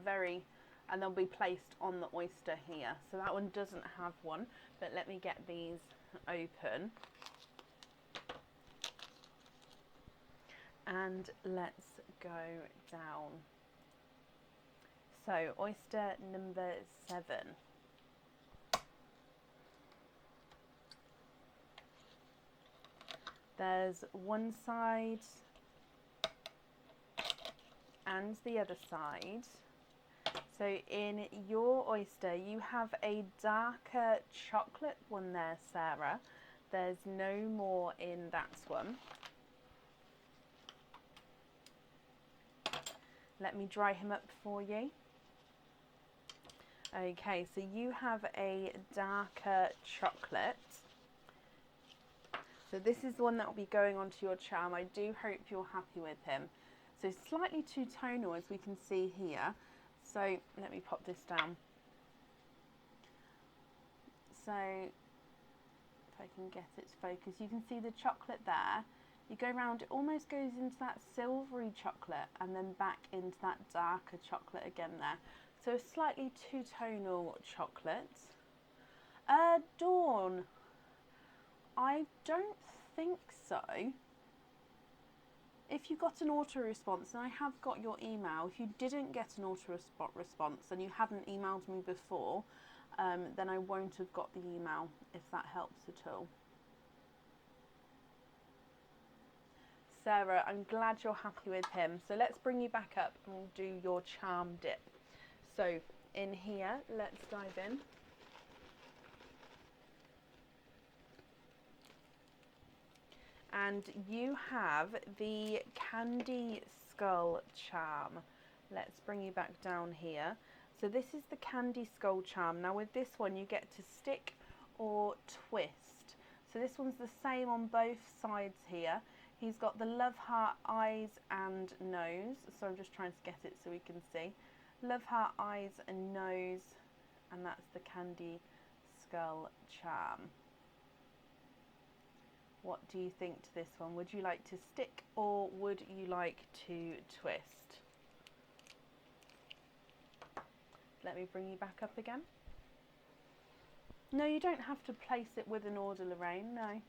A: and they'll be placed on the oyster here. So that one doesn't have one, but let me get these open. And let's go down. So oyster number 7. There's one side and the other side. So in your oyster, you have a darker chocolate one there, Sarah. There's no more in that one. Let me dry him up for you. Okay, so you have a darker chocolate. So this is the one that will be going onto your charm. I do hope you're happy with him. So slightly two-tonal, as we can see here. So let me pop this down. So if I can get it to focus, you can see the chocolate there. You go around, it almost goes into that silvery chocolate and then back into that darker chocolate again there. So a slightly two-tonal chocolate. Dawn, I don't think so. If you got an auto response, and I have got your email, if you didn't get an auto response and you hadn't emailed me before, then I won't have got the email, if that helps at all. Sarah, I'm glad you're happy with him. So let's bring you back up and we'll do your charm dip. So in here, let's dive in. And you have the Candy Skull charm. Let's bring you back down here. So this is the Candy Skull charm. Now with this one, you get to stick or twist. So this one's the same on both sides here. He's got the love heart eyes and nose. So I'm just trying to get it so we can see. Love heart eyes and nose, and that's the Candy Skull charm. What do you think to this one? Would you like to stick or would you like to twist? Let me bring you back up again. No, you don't have to place it with an order, Lorraine, no.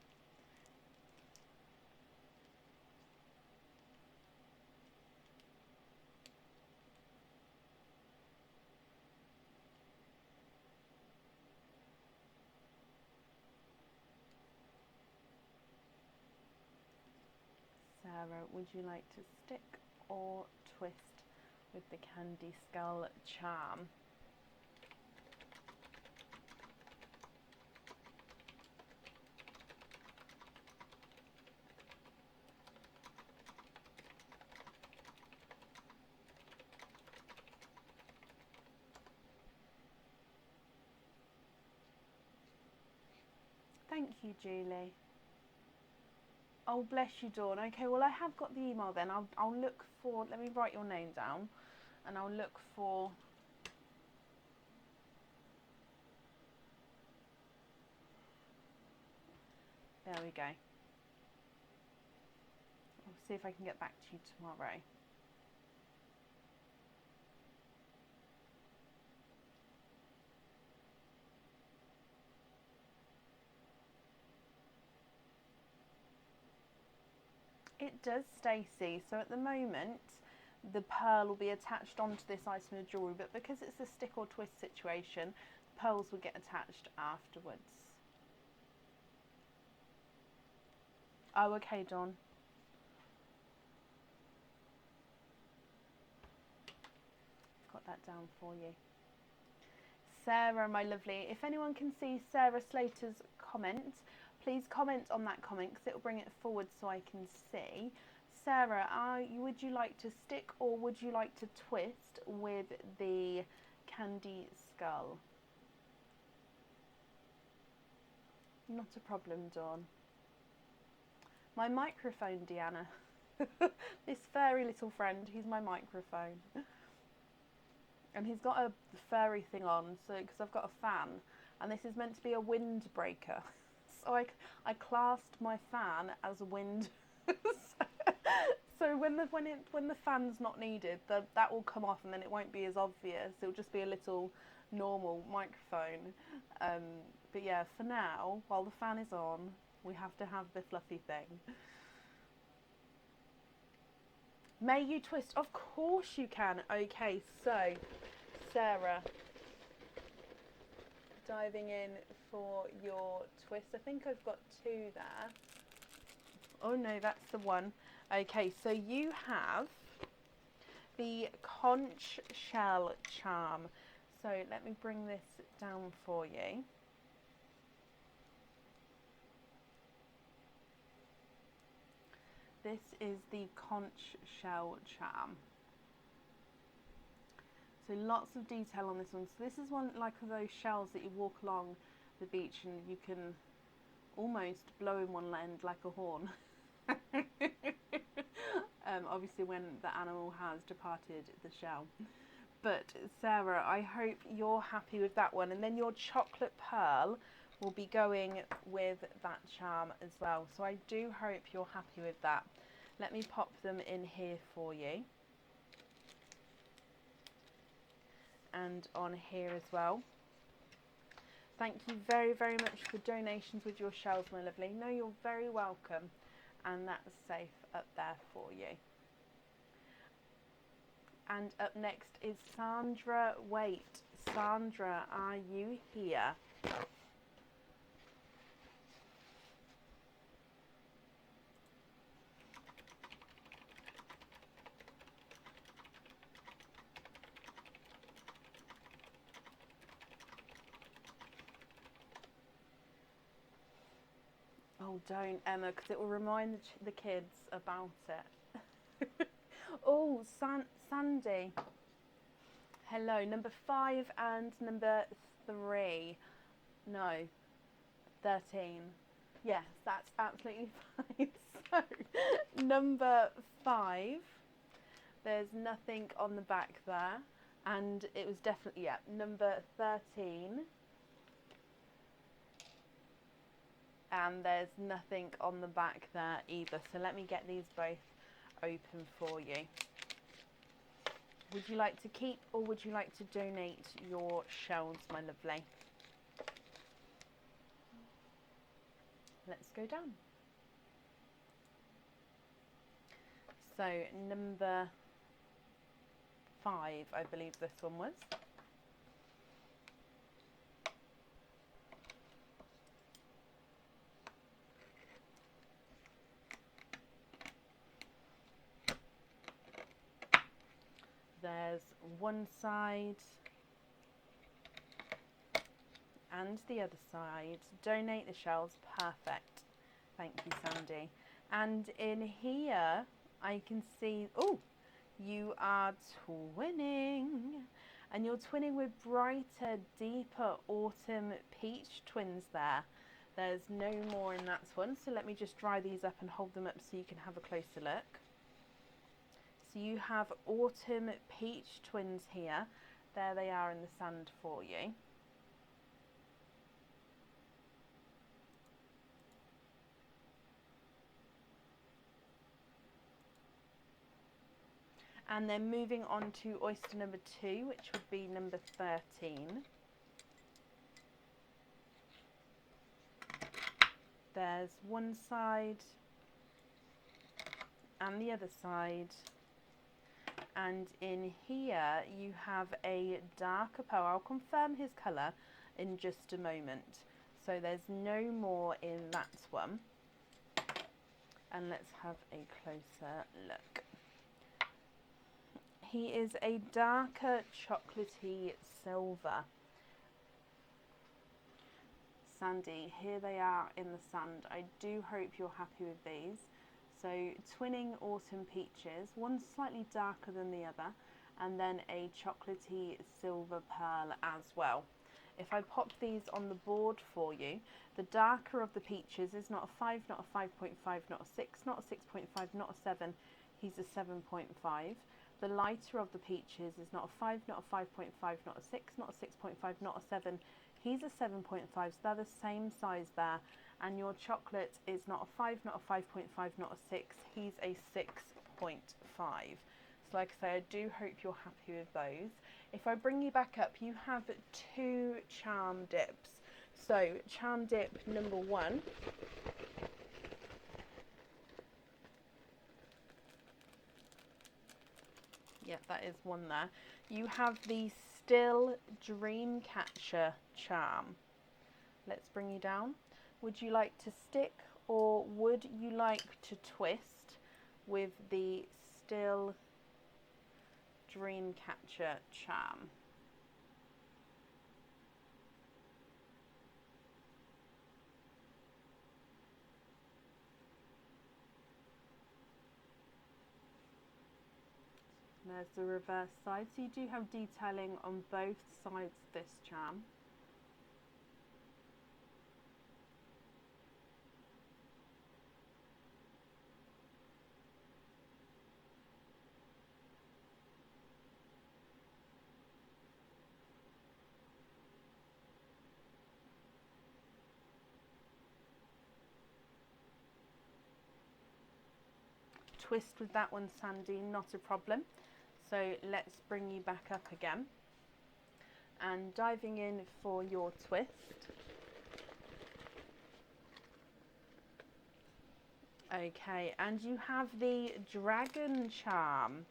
A: Sarah, would you like to stick or twist with the Candy Skull charm? Thank you, Julie. Oh, bless you, Dawn. Okay, well, I have got the email then. I'll look for, let me write your name down, and I'll look for, there we go. I'll see if I can get back to you tomorrow. It does, Stacey. So at the moment, the pearl will be attached onto this item of jewellery, but because it's a stick or twist situation, the pearls will get attached afterwards. Oh, okay, Dawn. Got that down for you. Sarah, my lovely, if anyone can see Sarah Slater's comment, please comment on that comment because it will bring it forward so I can see. Sarah, would you like to stick or would you like to twist with the Candy Skull? Not a problem, Dawn. My microphone, Deanna. This furry little friend, he's my microphone. And he's got a furry thing on, so because I've got a fan, and this is meant to be a windbreaker. So I classed my fan as a wind. So when the fan's not needed, that will come off, and then it won't be as obvious. It'll just be a little normal microphone. But yeah, for now, while the fan is on, we have to have the fluffy thing. May you twist? Of course you can. Okay, so Sarah, diving in for your twist. I think I've got two there. Oh no, that's the one. Okay, so you have the conch shell charm. So let me bring this down for you. This is the conch shell charm. So lots of detail on this one. So this is one like those shells that you walk along the beach and you can almost blow in one end like a horn. Obviously when the animal has departed the shell. But Sarah, I hope you're happy with that one. And then your chocolate pearl will be going with that charm as well. So I do hope you're happy with that. Let me pop them in here for you. And on here as well. Thank you very, very much for donations with your shells, my lovely. No, you're very welcome. and that's safe up there for you. And up next is Sandra Waite. Sandra, are you here? Oh, don't, Emma, because it will remind the kids about it. Oh, Sandy. Hello, number 5 and number 3. No, 13. Yes, that's absolutely fine. So, number 5, there's nothing on the back there. And it was definitely, yeah, number 13. And there's nothing on the back there either. So let me get these both open for you. Would you like to keep or would you like to donate your shells, my lovely? Let's go down. So number 5, I believe this one was. There's one side and the other side. Donate the shells. Perfect. Thank you, Sandy. And in here, I can see, oh, you are twinning. And you're twinning with brighter, deeper autumn peach twins there. There's no more in that one. So let me just dry these up and hold them up so you can have a closer look. So you have autumn peach twins here. There they are in the sand for you. And then moving on to oyster number 2, which would be number 13. There's one side and the other side. And in here you have a darker pearl. I'll confirm his colour in just a moment. So there's no more in that one. And let's have a closer look. He is a darker chocolatey silver. Sandy, here they are in the sand. I do hope you're happy with these. So twinning autumn peaches, one slightly darker than the other, and then a chocolatey silver pearl as well. If I pop these on the board for you, the darker of the peaches is not a 5, not a 5.5, not a 6, not a 6.5, not a 7. He's a 7.5. The lighter of the peaches is not a 5, not a 5.5, not a 6, not a 6.5, not a 7. He's a 7.5, so they're the same size there. And your chocolate is not a 5, not a 5.5, not a 6. He's a 6.5. So like I say, I do hope you're happy with those. If I bring you back up, you have 2 charm dips. So charm dip number 1. Yep, that is one there. You have the Still Dreamcatcher charm. Let's bring you down. Would you like to stick or would you like to twist with the Still Dreamcatcher charm? There's the reverse side, so you do have detailing on both sides of this charm. Twist with that one, Sandy, not a problem. So let's bring you back up again. And diving in for your twist. Okay, and you have the dragon charm.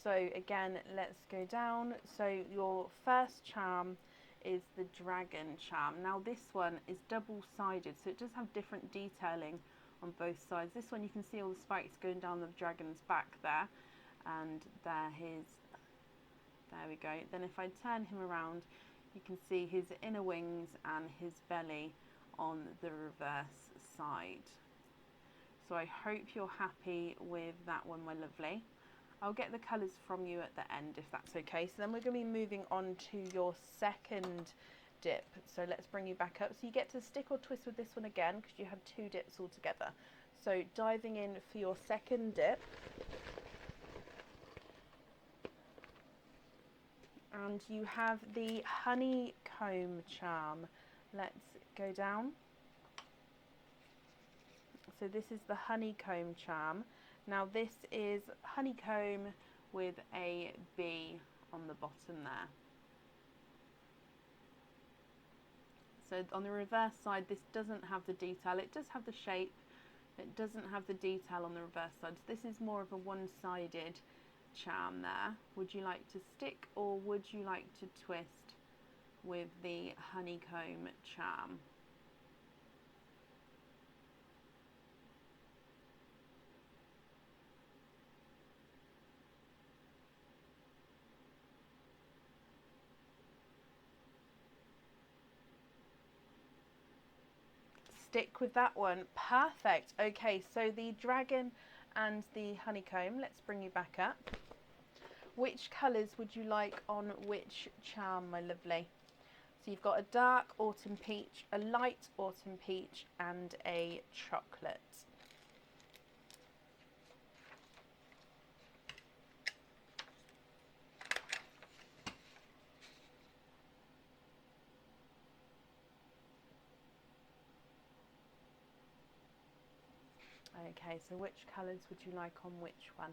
A: So again, let's go down. So your first charm is the dragon charm. Now this one is double-sided, so it does have different detailing on both sides. This one you can see all the spikes going down the dragon's back there, and there we go. Then if I turn him around, you can see his inner wings and his belly on the reverse side. So I hope you're happy with that one, my lovely. I'll get the colours from you at the end if that's okay. So then we're going to be moving on to your second dip. So let's bring you back up. So you get to stick or twist with this one again because you have two dips all together. So diving in for your second dip. And you have the honeycomb charm. Let's go down. So this is the honeycomb charm. Now this is honeycomb with a bee on the bottom there. So on the reverse side, this doesn't have the detail. It does have the shape. It doesn't have the detail on the reverse side. So this is more of a one-sided charm there. Would you like to stick or would you like to twist with the honeycomb charm? Stick with that one. Perfect. Okay, so the dragon and the honeycomb, let's bring you back up. Which colours would you like on which charm, my lovely? So you've got a dark autumn peach, a light autumn peach, and a chocolate. Okay, so which colours would you like on which one?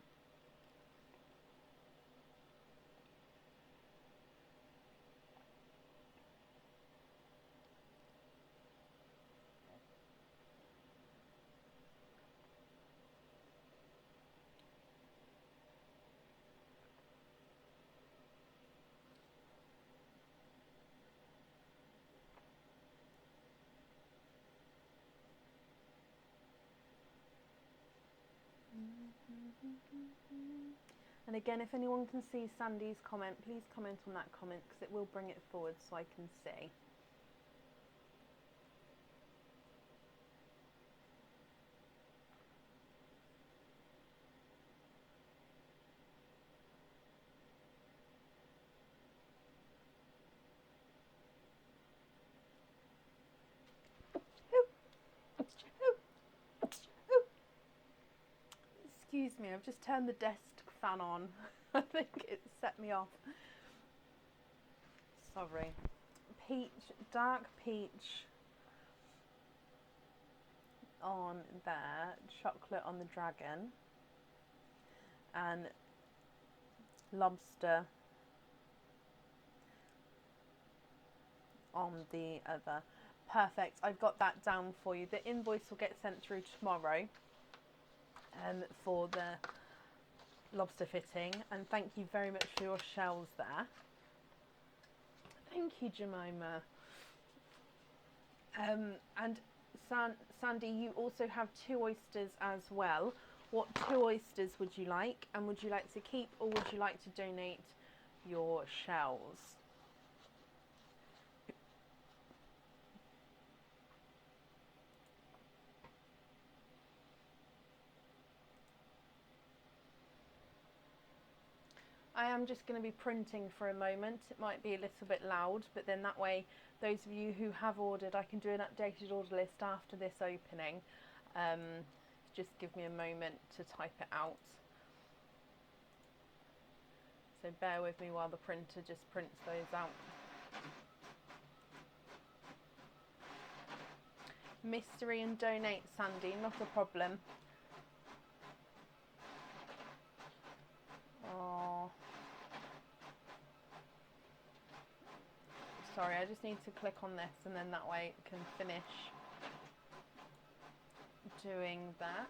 A: And again, if anyone can see Sandy's comment, please comment on that comment because it will bring it forward so I can see. Excuse me, I've just turned the desk fan on. I think it set me off. Sorry. Peach, dark peach on there, chocolate on the dragon, and lobster on the other. Perfect, I've got that down for you. The invoice will get sent through tomorrow for the lobster fitting, and thank you very much for your shells there. Thank you, Jemima. And Sandy, you also have 2 oysters as well. What 2 oysters would you like, and would you like to keep or would you like to donate your shells? I am just going to be printing for a moment. It might be a little bit loud, but then that way, those of you who have ordered, I can do an updated order list after this opening. Just give me a moment to type it out. So bear with me while the printer just prints those out. Mystery and donate, Sandy, not a problem. Oh. Sorry, I just need to click on this and then that way it can finish doing that.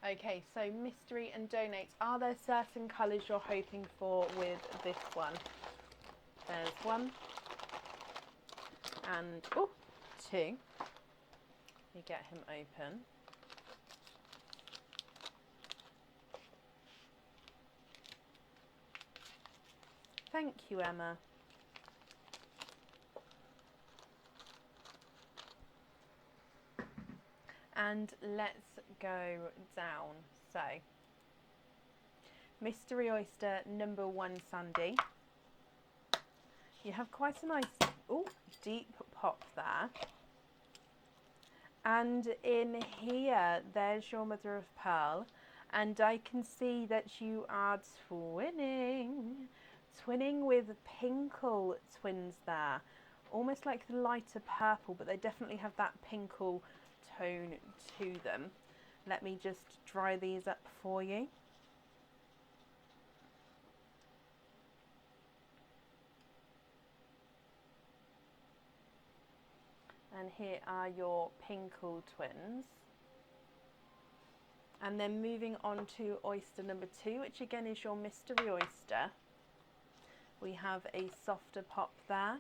A: Okay, so mystery and donate. Are there certain colours you're hoping for with this one? There's one and two. Let me get him open. Thank you, Emma. And let's go down. So, Mystery Oyster number 1, Sandy. You have quite a nice, deep pop there. And in here, there's your mother of pearl. And I can see that you are twinning with Pinkle twins there. Almost like the lighter purple, but they definitely have that Pinkle tone to them. Let me just dry these up for you. And here are your Pinkle twins. And then moving on to oyster number 2, which again is your mystery oyster. We have a softer pop there.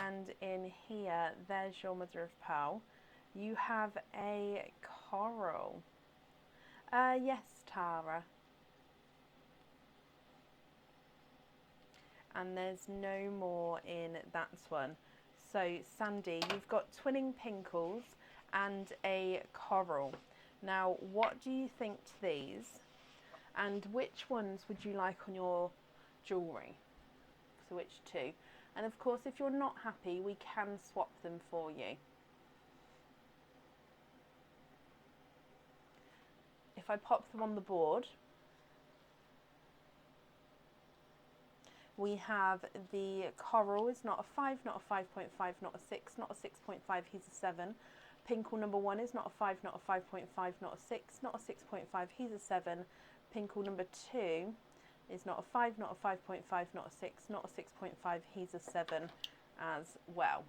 A: And in here, there's your mother of pearl. You have a coral. Yes, Tara. And there's no more in that one. So, Sandy, you've got twinning Pinkles and a coral. Now, what do you think to these? And which ones would you like on your jewellery? So which two? And of course, if you're not happy, we can swap them for you. If I pop them on the board, we have the coral is not a 5, not a 5.5, not a 6, not a 6.5, he's a 7. Pinkle number 1 is not a 5, not a 5.5, not a 6, not a 6.5, he's a 7. Pinkle number 2 is not a 5, not a 5.5, not a 6, not a 6.5, he's a 7 as well.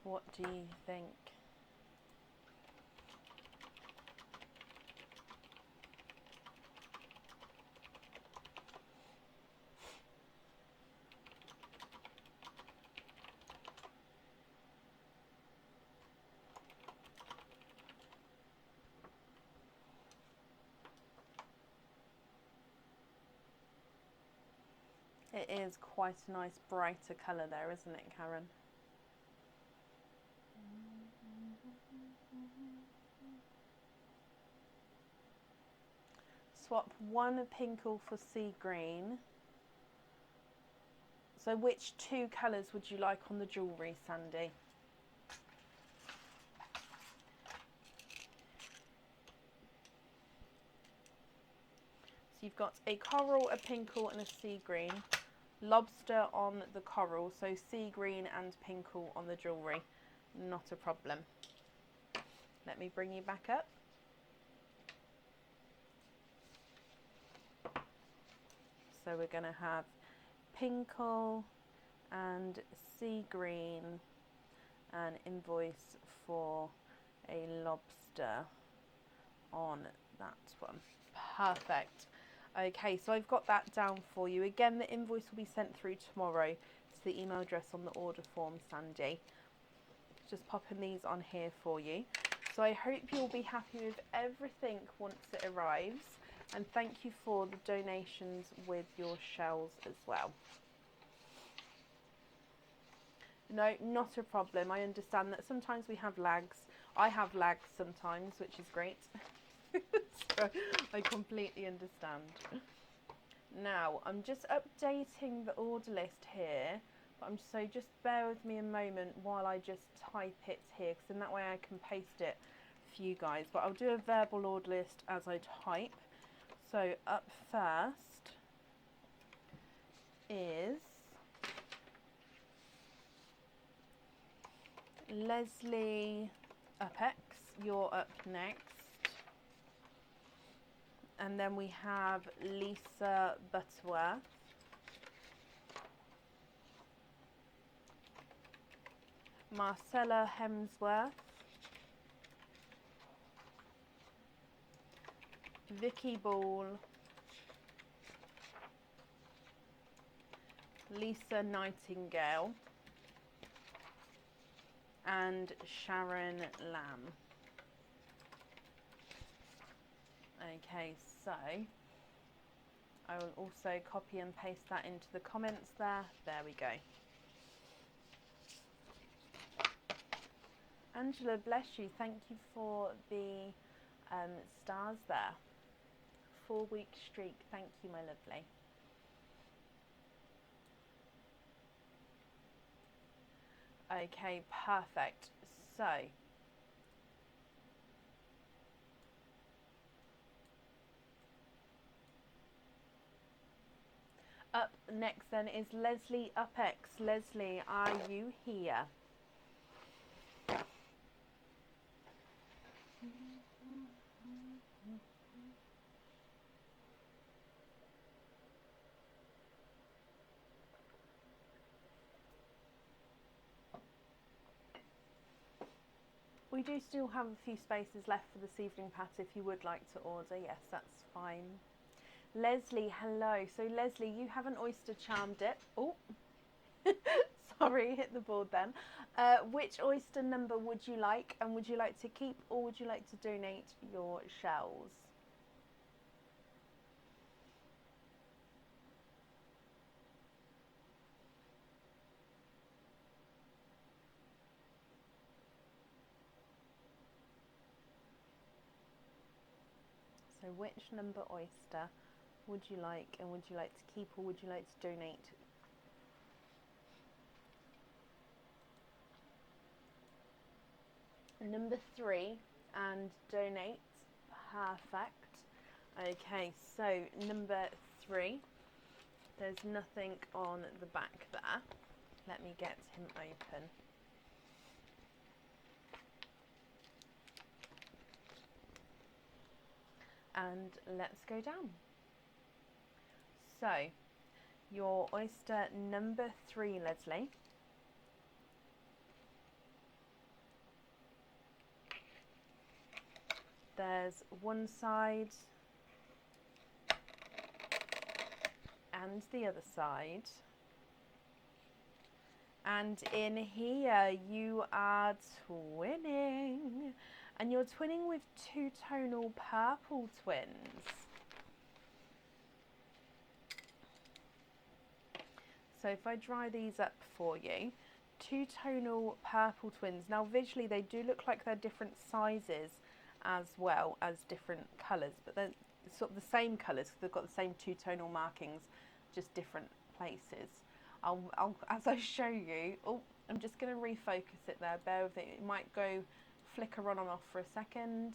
A: What do you think? It is quite a nice brighter colour there, isn't it, Karen? Swap one Pinkle for sea green. So which 2 colours would you like on the jewellery, Sandy? So you've got a coral, a Pinkle and a sea green. Lobster on the coral, so sea green and Pinkle on the jewellery. Not a problem. Let me bring you back up. So we're going to have Pinkle and sea green, and invoice for a lobster on that one. Perfect. Okay, so I've got that down for you. Again, the invoice will be sent through tomorrow to the email address on the order form, Sandy. Just popping these on here for you. So I hope you'll be happy with everything once it arrives. And thank you for the donations with your shells as well. No, not a problem. I understand that sometimes we have lags. I have lags sometimes, which is great. So I completely understand. Now, I'm just updating the order list here So just bear with me a moment while I just type it here, because then that way I can paste it for you guys. But I'll do a verbal order list as I type. So up first is Leslie Upex, you're up next. And then we have Lisa Butterworth. Marcella Hemsworth. Vicky Ball. Lisa Nightingale. And Sharon Lamb. Okay, so I will also copy and paste that into the comments there. There we go. Angela, bless you. Thank you for the stars there. 4-week streak. Thank you, my lovely. Okay, perfect. So up next then is Leslie Upex. Leslie, are you here? We do still have a few spaces left for this evening, Pat, if you would like to order. Yes, that's fine. Leslie, hello. So Leslie, you have an oyster charm dip. Oh, sorry, hit the board then. Which oyster number would you like? And would you like to keep or would you like to donate your shells? So which number oyster would you like, and would you like to keep or would you like to donate? Number 3 and donate. Perfect. Okay, so number 3, there's nothing on the back there. Let me get him open. And let's go down. So, your oyster number 3, Leslie. There's one side and the other side. And in here you are twinning. And you're twinning with two-tonal purple twins. So if I dry these up for you, two-tonal purple twins. Now visually they do look like they're different sizes as well as different colours, but they're sort of the same colours because they've got the same two-tonal markings, just different places. I'll as I show you, oh, I'm just going to refocus it there, bear with it, it might go flicker on and off for a second.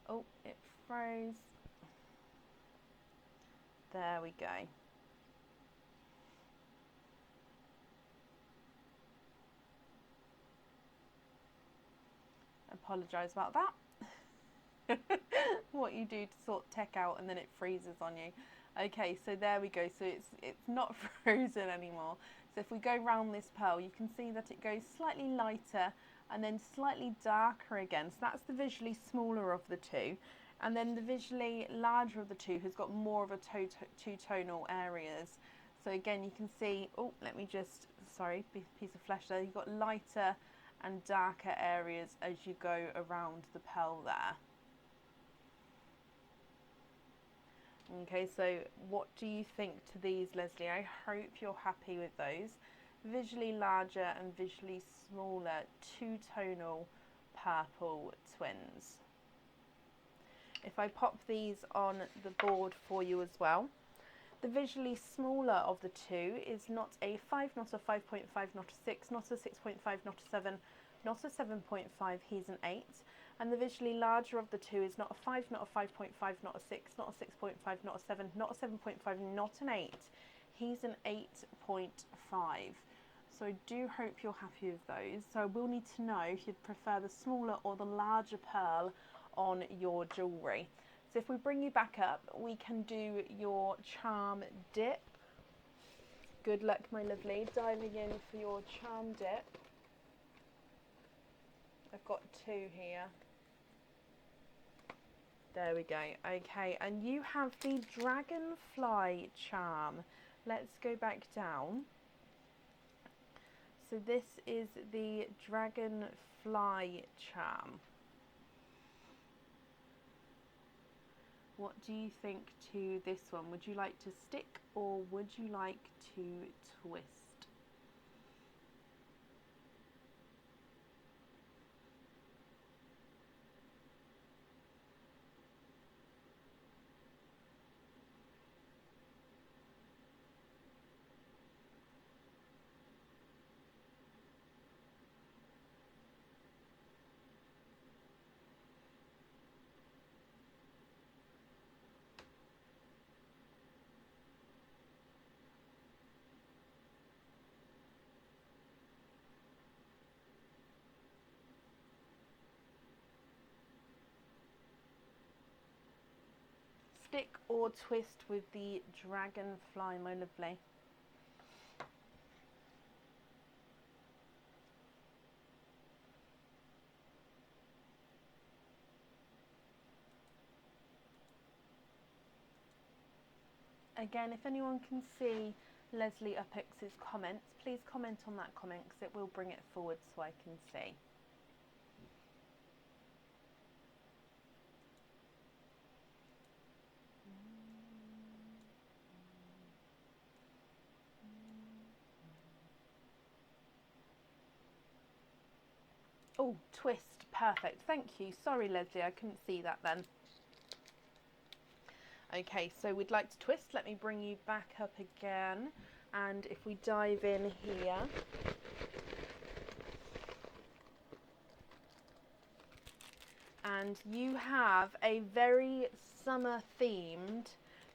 A: Oh, it froze. There we go. Apologise about that. What you do to sort tech out and then it freezes on you. Okay, so there we go. So it's not frozen anymore. So if we go round this pearl, you can see that it goes slightly lighter and then slightly darker again. So that's the visually smaller of the two. And then the visually larger of the two has got more of a two-tonal areas. So again, you can see, oh, let me just, sorry, piece of flesh there. You've got lighter and darker areas as you go around the pearl there. Okay, so what do you think to these, Leslie? I hope you're happy with those. Visually larger and visually smaller two-tonal purple twins. If I pop these on the board for you as well, The visually smaller of the two is not a 5, not a 5.5, not a 6, not a 6.5, not a 7, not a 7.5, he's an 8. And the visually larger of the two is not a 5, not a 5.5, not a 6, not a 6.5, not a 7, not a 7.5, not an 8. He's an 8.5. So I do hope you're happy with those. So I will need to know if you'd prefer the smaller or the larger pearl on your jewellery. So if we bring you back up, we can do your charm dip. Good luck, my lovely, diving in for your charm dip. I've got 2 here. There we go. Okay, and you have the dragonfly charm. Let's go back down. So this is the dragonfly charm. What do you think to this one? Would you like to stick or would you like to twist? Stick or twist with the dragonfly, my lovely? Again, if anyone can see Leslie Uppex's comments, please comment on that comment because it will bring it forward so I can see. Oh, twist, perfect, thank you. Sorry Leslie, I couldn't see that then. Okay, so we'd like to twist. Let me bring you back up again. And if we dive in here, and you have a very summer themed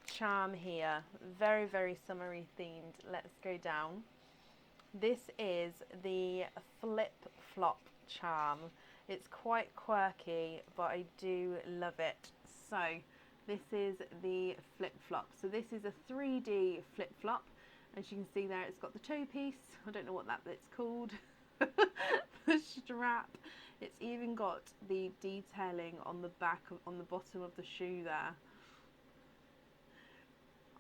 A: charm here. Very, very summery themed. Let's go down. This is the flip flop charm. It's quite quirky, but I do love it. So this is the flip flop. So this is a 3D flip flop. As you can see there, it's got the toe piece. I don't know what that bit's called. The strap. It's even got the detailing on the back, on the bottom of the shoe there.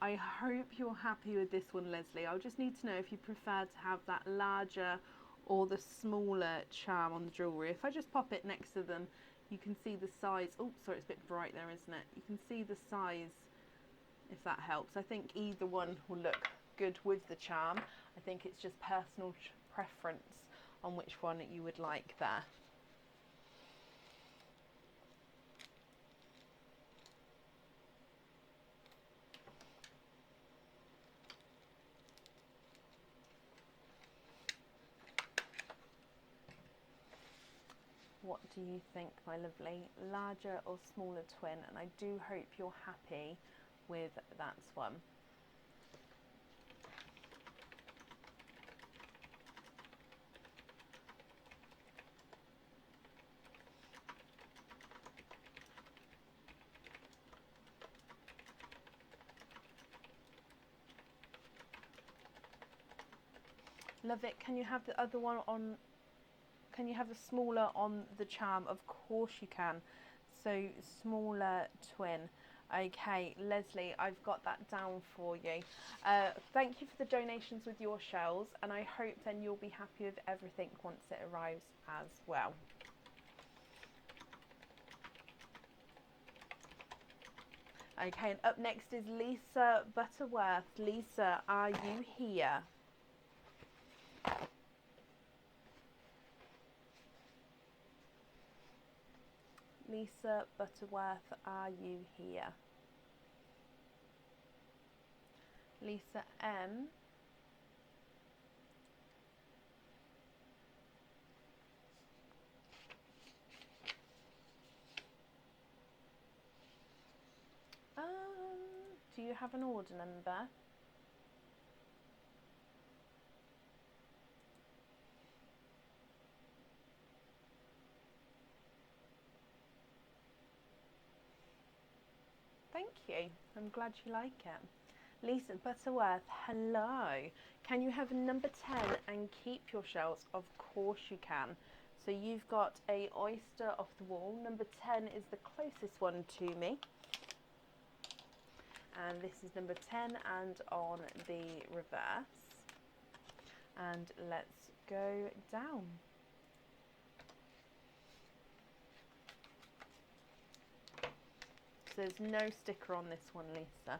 A: I hope you're happy with this one, Leslie. I'll just need to know if you prefer to have that larger or the smaller charm on the jewellery. If I just pop it next to them, you can see the size. Oh, sorry, it's a bit bright there, isn't it? You can see the size, if that helps. I think either one will look good with the charm. I think it's just personal preference on which one you would like there. What do you think, my lovely? Larger or smaller twin? And I do hope you're happy with that one. Love it. Can you have the other one on? Can you have the smaller on the charm? Of course you can. So smaller twin. Okay, Leslie, I've got that down for you. Thank you for the donations with your shells, and I hope then you'll be happy with everything once it arrives as well. Okay, and up next is Lisa Butterworth. Lisa, are you here? Lisa Butterworth, are you here? Lisa M. Do you have an order number? Thank you. I'm glad you like it. Lisa Butterworth, hello. Can you have number 10 and keep your shells? Of course you can. So you've got a oyster off the wall. Number 10 is the closest one to me. And this is number 10 and on the reverse. And let's go down. So there's no sticker on this one, Lisa.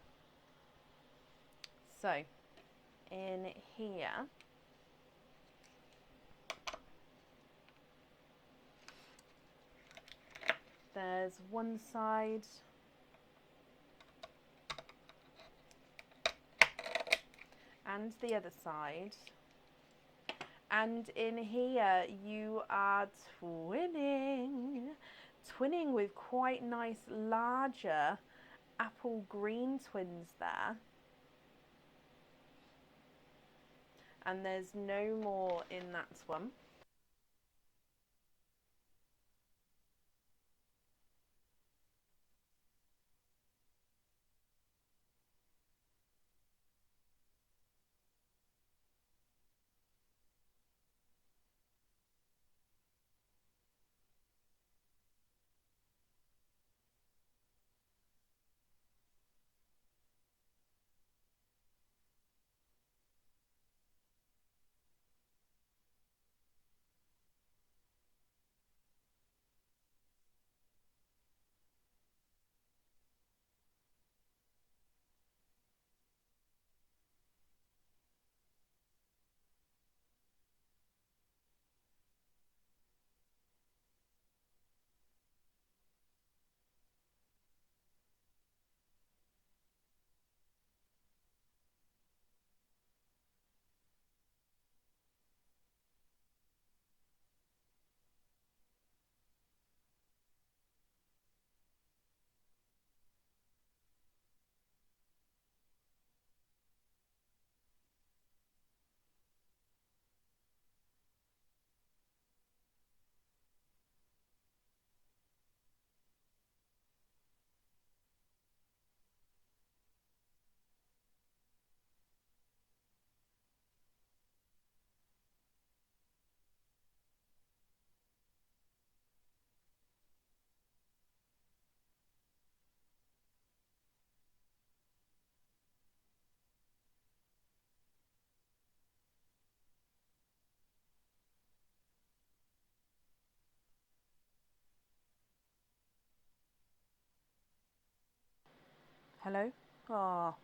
A: So in here, there's one side and the other side, and in here you are twinning with quite nice larger apple green twins there, and there's no more in that one. Hello? Oh.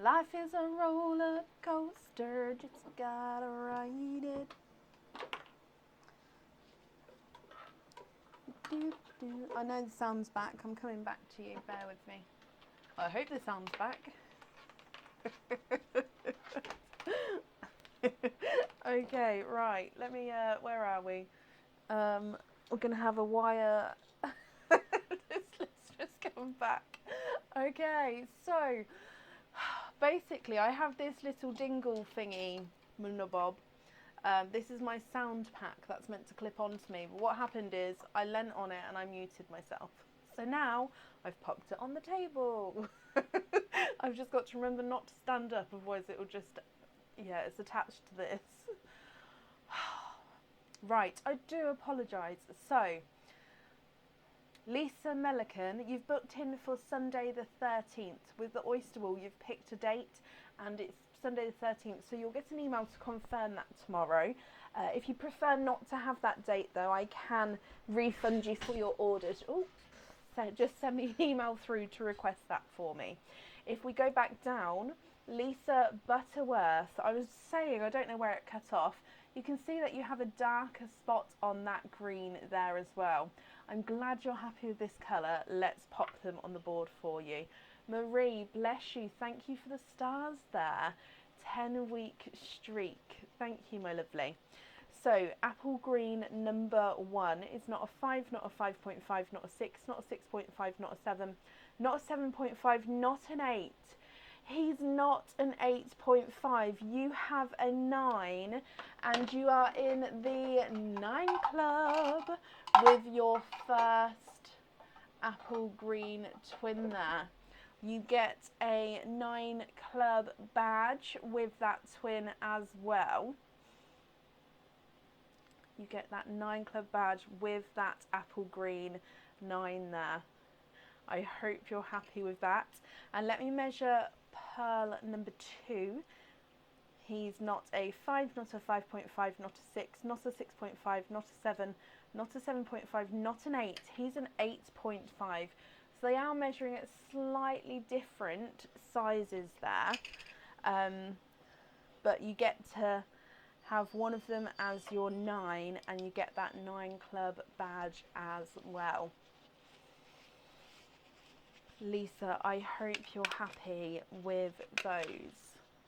A: Life is a roller coaster, just gotta ride it. I know the sound's back. I'm coming back to you. Bear with me. I hope the sound's back. Okay, right. Let me. Where are we? We're gonna have a wire. Let's just come back. Okay, so basically, I have this little dingle thingy, monobob. This is my sound pack that's meant to clip onto me, but what happened is I leant on it and I muted myself. So now I've popped it on the table. I've just got to remember not to stand up, otherwise it will just, yeah, it's attached to this. Right, I do apologise. So, Lisa Melican, you've booked in for Sunday the 13th. With the Oyster Wall, you've picked a date and it's Sunday the 13th, so you'll get an email to confirm that tomorrow. If you prefer not to have that date though, I can refund you for your orders. Oh, so just send me an email through to request that for me. If we go back down, Lisa Butterworth, I was saying, I don't know where it cut off. You can see that you have a darker spot on that green there as well. I'm glad you're happy with this colour. Let's pop them on the board for you. Marie, bless you. Thank you for the stars there. 10-week streak. Thank you, my lovely. So, apple green number 1 is not a 5, not a 5.5, not a 6, not a 6.5, not a 7, not a 7.5, not an 8. He's not an 8.5. You have a 9, and you are in the 9 club with your first apple green twin there. You get a 9 club badge with that twin as well. You get that 9 club badge with that apple green 9 there. I hope you're happy with that. And let me measure pearl number 2. He's not a 5, not a 5.5, not a 6, not a 6.5, not a 7, not a 7.5, not an 8. He's an 8.5. So they are measuring at slightly different sizes there. But you get to have one of them as your 9, and you get that 9 club badge as well. Lisa, I hope you're happy with those.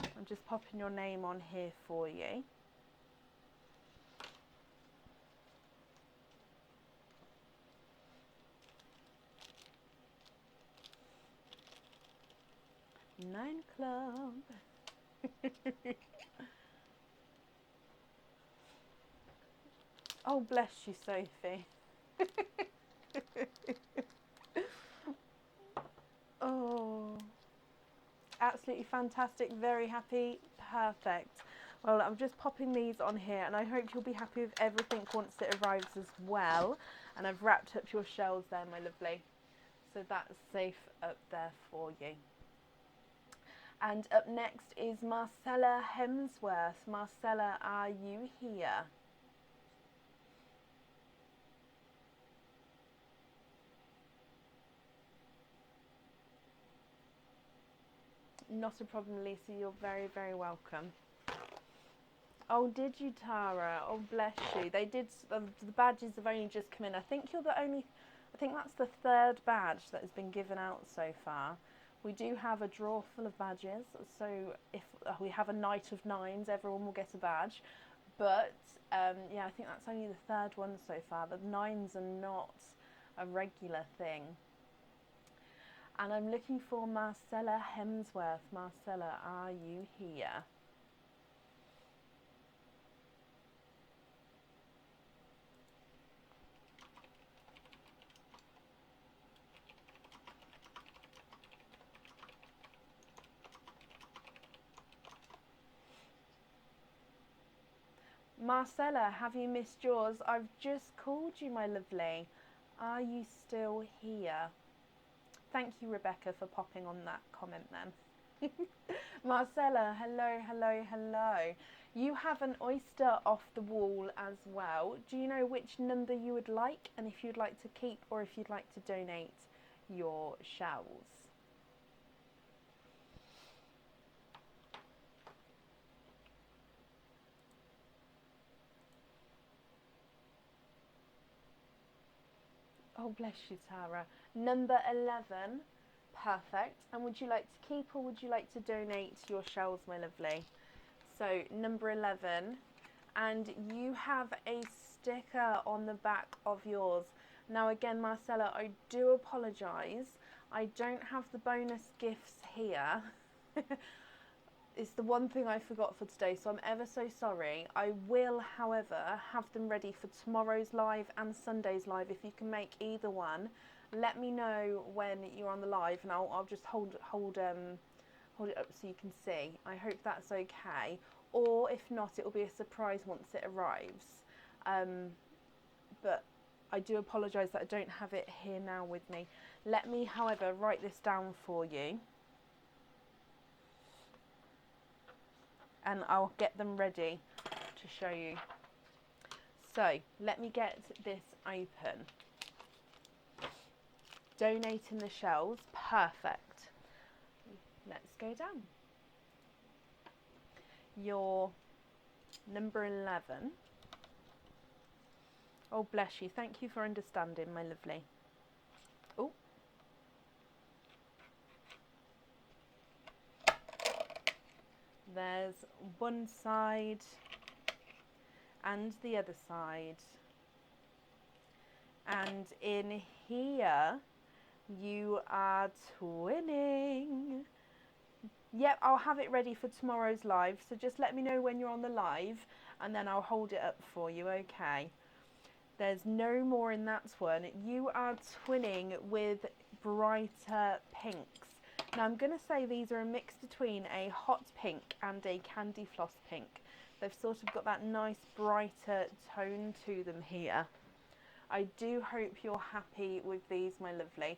A: I'm just popping your name on here for you. Nine club. Oh, bless you, Sophie. Oh, absolutely fantastic. Very happy. Perfect. Well, I'm just popping these on here, and I hope you'll be happy with everything once it arrives as well. And I've wrapped up your shells there, my lovely. So that's safe up there for you. And up next is Marcella Hemsworth. Marcella, are you here? Not a problem, Lisa. You're very, very welcome. Oh, did you, Tara? Oh, bless you. They did. The badges have only just come in. I think you're the only. I think that's the 3rd badge that has been given out so far. We do have a drawer full of badges, so if we have a night of 9s, everyone will get a badge. But yeah, I think that's only the 3rd one so far. The 9s are not a regular thing. And I'm looking for Marcella Hemsworth. Marcella, are you here? Marcella, have you missed yours? I've just called you, my lovely. Are you still here? Thank you, Rebecca, for popping on that comment then. Marcella, hello, hello, hello. You have an oyster off the wall as well. Do you know which number you would like, and if you'd like to keep or if you'd like to donate your shells? Oh, bless you, Tara. Number 11. Perfect. And would you like to keep or would you like to donate your shells, my lovely? So, number 11. And you have a sticker on the back of yours. Now, again, Marcella, I do apologise. I don't have the bonus gifts here. It's the one thing I forgot for today, so I'm ever so sorry. I will, however, have them ready for tomorrow's live and Sunday's live. If you can make either one, let me know when you're on the live, and I'll just hold it up so you can see. I hope that's okay. Or if not, it will be a surprise once it arrives. But I do apologise that I don't have it here now with me. Let me, however, write this down for you. And I'll get them ready to show you. So let me get this open. Donating the shells, perfect. Let's go down. Your Number 11. Oh, bless you. Thank you for understanding, my lovely. Oh. There's one side and the other side. And in here, you are twinning. Yep, I'll have it ready for tomorrow's live. So just let me know when you're on the live and then I'll hold it up for you, okay? There's no more in that one. You are twinning with brighter pinks. Now I'm going to say these are a mix between a hot pink and a candy floss pink. They've sort of got that nice brighter tone to them here. I do hope you're happy with these, my lovely.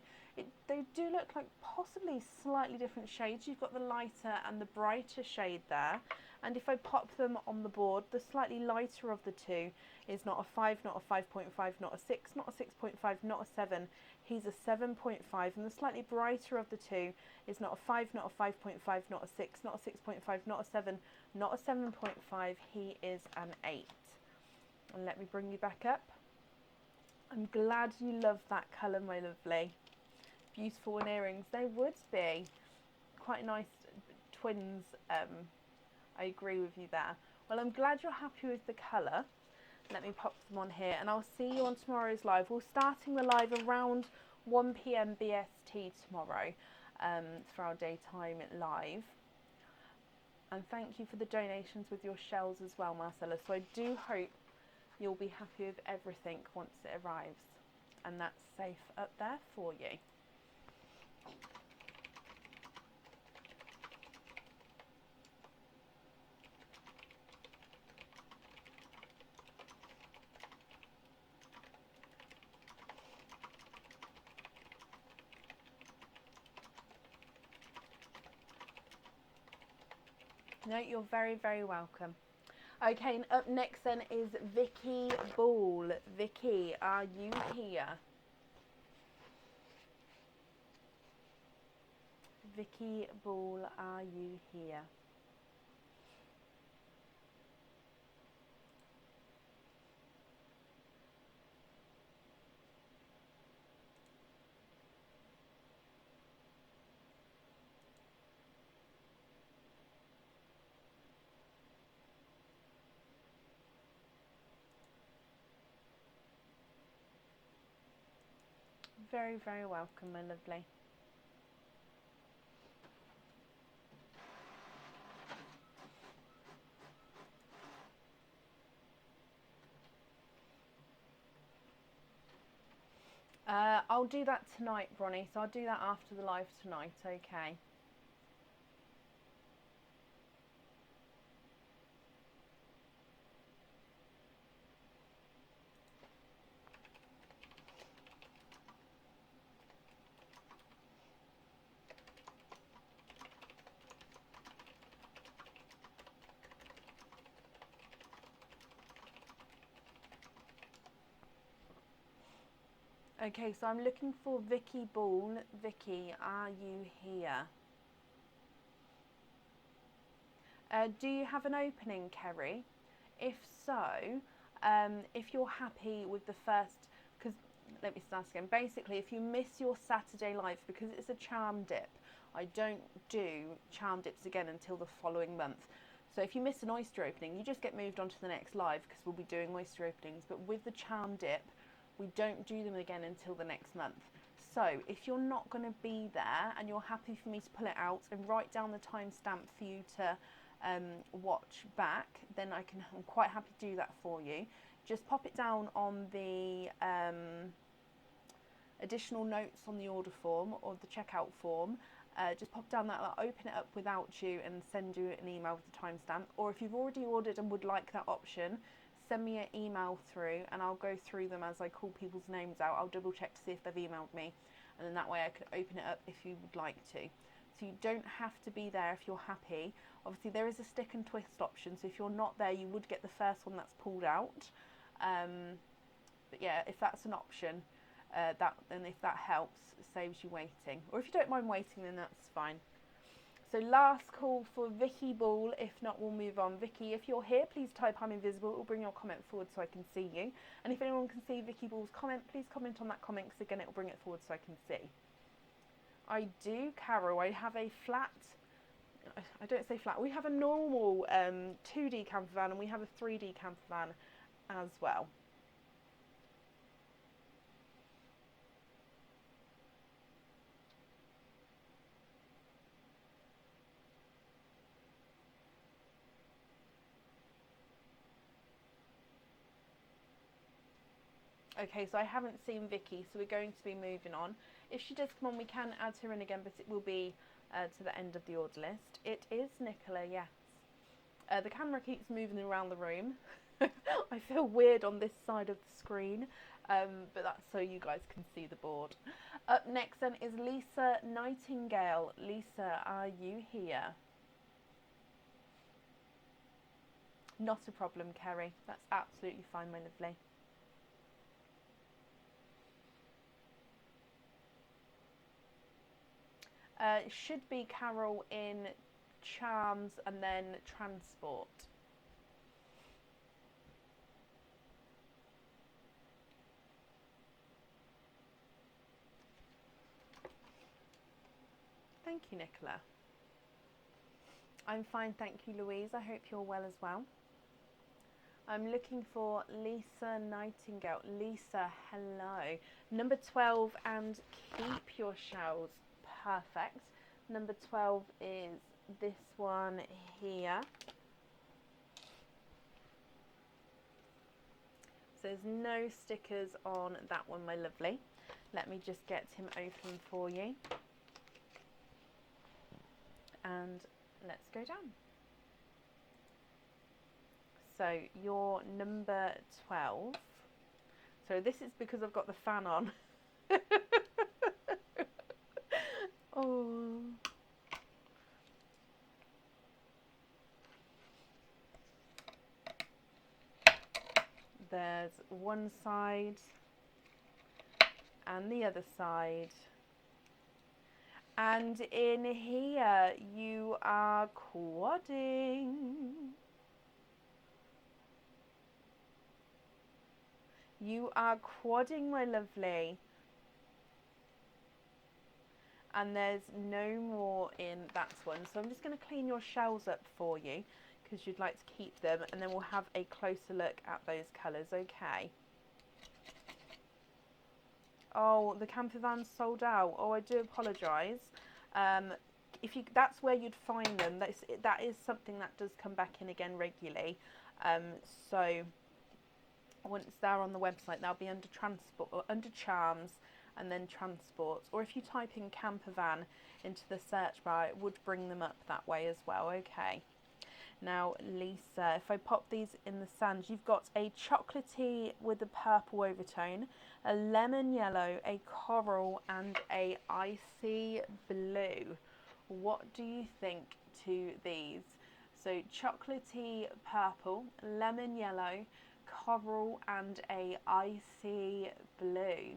A: They do look like possibly slightly different shades. You've got the lighter and the brighter shade there. And if I pop them on the board, the slightly lighter of the two is not a 5, not a 5.5, not a 6, not a 6.5, not a 7. He's a 7.5. And the slightly brighter of the two is not a 5, not a 5.5, not a 6, not a 6.5, not a 7, not a 7.5. He is an 8. And let me bring you back up. I'm glad you love that colour, my lovely. Beautiful in earrings. They would be quite nice twins. I agree with you there. Well, I'm glad you're happy with the colour. Let me pop them on here and I'll see you on tomorrow's live. We're starting the live around 1 PM BST tomorrow for our daytime live. And thank you for the donations with your shells as well, Marcella. So I do hope you'll be happy with everything once it arrives. And that's safe up there for you. No, you're very, very welcome. Okay, and up next then is Vicky Ball. Vicky, are you here? Vicky Ball, are you here? Very, very welcome, my lovely. I'll do that tonight, Bronnie, so I'll do that after the live tonight, okay? Okay, so I'm looking for Vicky Ball. Vicky, are you here? Do you have an opening, Kerry? If so, if you're happy with the first, because let me start again. Basically, if you miss your Saturday live, because it's a charm dip, I don't do charm dips again until the following month. So if you miss an oyster opening, you just get moved on to the next live because we'll be doing oyster openings. But with the charm dip, we don't do them again until the next month. So if you're not going to be there and you're happy for me to pull it out and write down the timestamp for you to watch back, then I'm quite happy to do that for you. Just pop it down on the additional notes on the order form or the checkout form. Just pop down that, I'll open it up without you and send you an email with the timestamp. Or if you've already ordered and would like that option, send me an email through and I'll go through them as I call people's names out. I'll double check to see if they've emailed me, and then that way I can open it up if you would like to. So you don't have to be there if you're happy. Obviously there is a stick and twist option, so if you're not there you would get the first one that's pulled out. But yeah, if that's an option, then if that helps, it saves you waiting. Or if you don't mind waiting, then that's fine. So last call for Vicky Ball. If not, we'll move on. Vicky, if you're here, please type I'm invisible. It will bring your comment forward so I can see you. And if anyone can see Vicky Ball's comment, please comment on that comment, because again, it will bring it forward so I can see. I do, Carol. I have a flat, I don't say flat, we have a normal 2D camper van, and we have a 3D camper van as well. Okay, so I haven't seen Vicky, so we're going to be moving on. If she does come on, we can add her in again, but it will be to the end of the order list. It is Nicola, yes. The camera keeps moving around the room. I feel weird on this side of the screen, but that's so you guys can see the board. Up next then is Lisa Nightingale. Lisa, are you here? Not a problem, Kerry. That's absolutely fine, my lovely. It should be Carol in Charms and then Transport. Thank you, Nicola. I'm fine, thank you, Louise. I hope you're well as well. I'm looking for Lisa Nightingale. Lisa, hello. Number 12, and keep your shells. Perfect. Number 12 is this one here. So there's no stickers on that one, my lovely. Let me just get him open for you. And let's go down. So your number 12. So this is because I've got the fan on. Oh. There's one side and the other side. And in here you are quadding. You are quadding, my lovely. And there's no more in that one. So I'm just going to clean your shells up for you, because you'd like to keep them, and then we'll have a closer look at those colours, okay? Oh, the camper van's sold out. Oh, I do apologise. That's where you'd find them. That is something that does come back in again regularly. So once they're on the website, they'll be under Transport, or under Charms, and then Transport. Or if you type in camper van into the search bar, it would bring them up that way as well, okay? Now, Lisa, if I pop these in the sand, you've got a chocolatey with a purple overtone, a lemon yellow, a coral, and a icy blue. What do you think to these? So chocolatey purple, lemon yellow, coral, and a icy blue.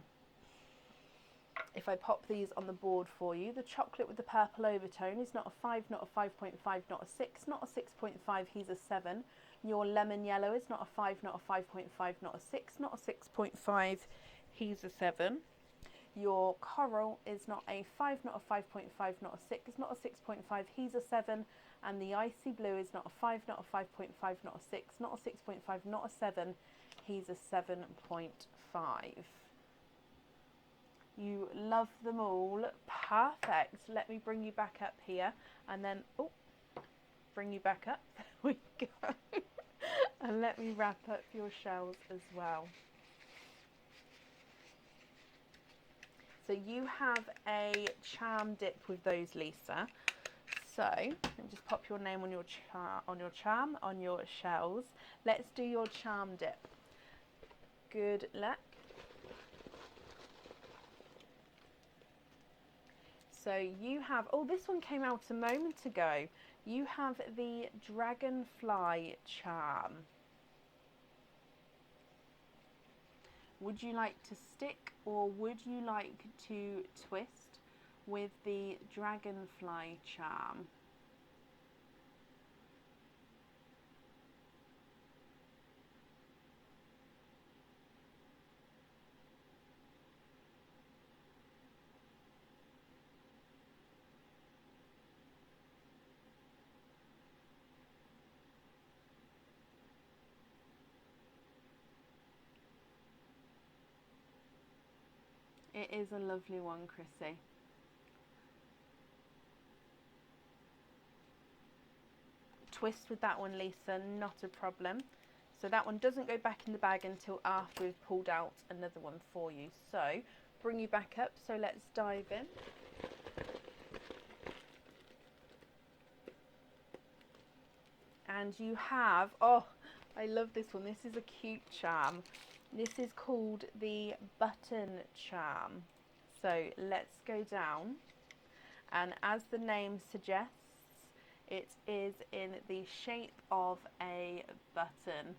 A: If I pop these on the board for you, the chocolate with the purple overtone is not a 5, not a 5.5, not a 6, not a 6.5, he's a 7. Your lemon yellow is not a 5, not a 5.5, not a 6, not a 6.5, he's a 7. Your coral is not a 5, not a 5.5, not a 6, not a 6.5, he's a 7. And the icy blue is not a 5, not a 5.5, not a 6, not a 6.5, not a 7, he's a 7.5. You love them all. Perfect. Let me bring you back up here, and then bring you back up. There we go. And let me wrap up your shells as well. So you have a charm dip with those, Lisa. So let me just pop your name on your charm, on your shells. Let's do your charm dip. Good luck. So you have, this one came out a moment ago. You have the Dragonfly charm. Would you like to stick, or would you like to twist with the Dragonfly charm? It is a lovely one, Chrissy. Twist with that one, Lisa, not a problem. So that one doesn't go back in the bag until after we've pulled out another one for you. So bring you back up, so let's dive in. And you have, oh, I love this one. This is a cute charm. This is called the button charm. So let's go down. And as the name suggests, it is in the shape of a button.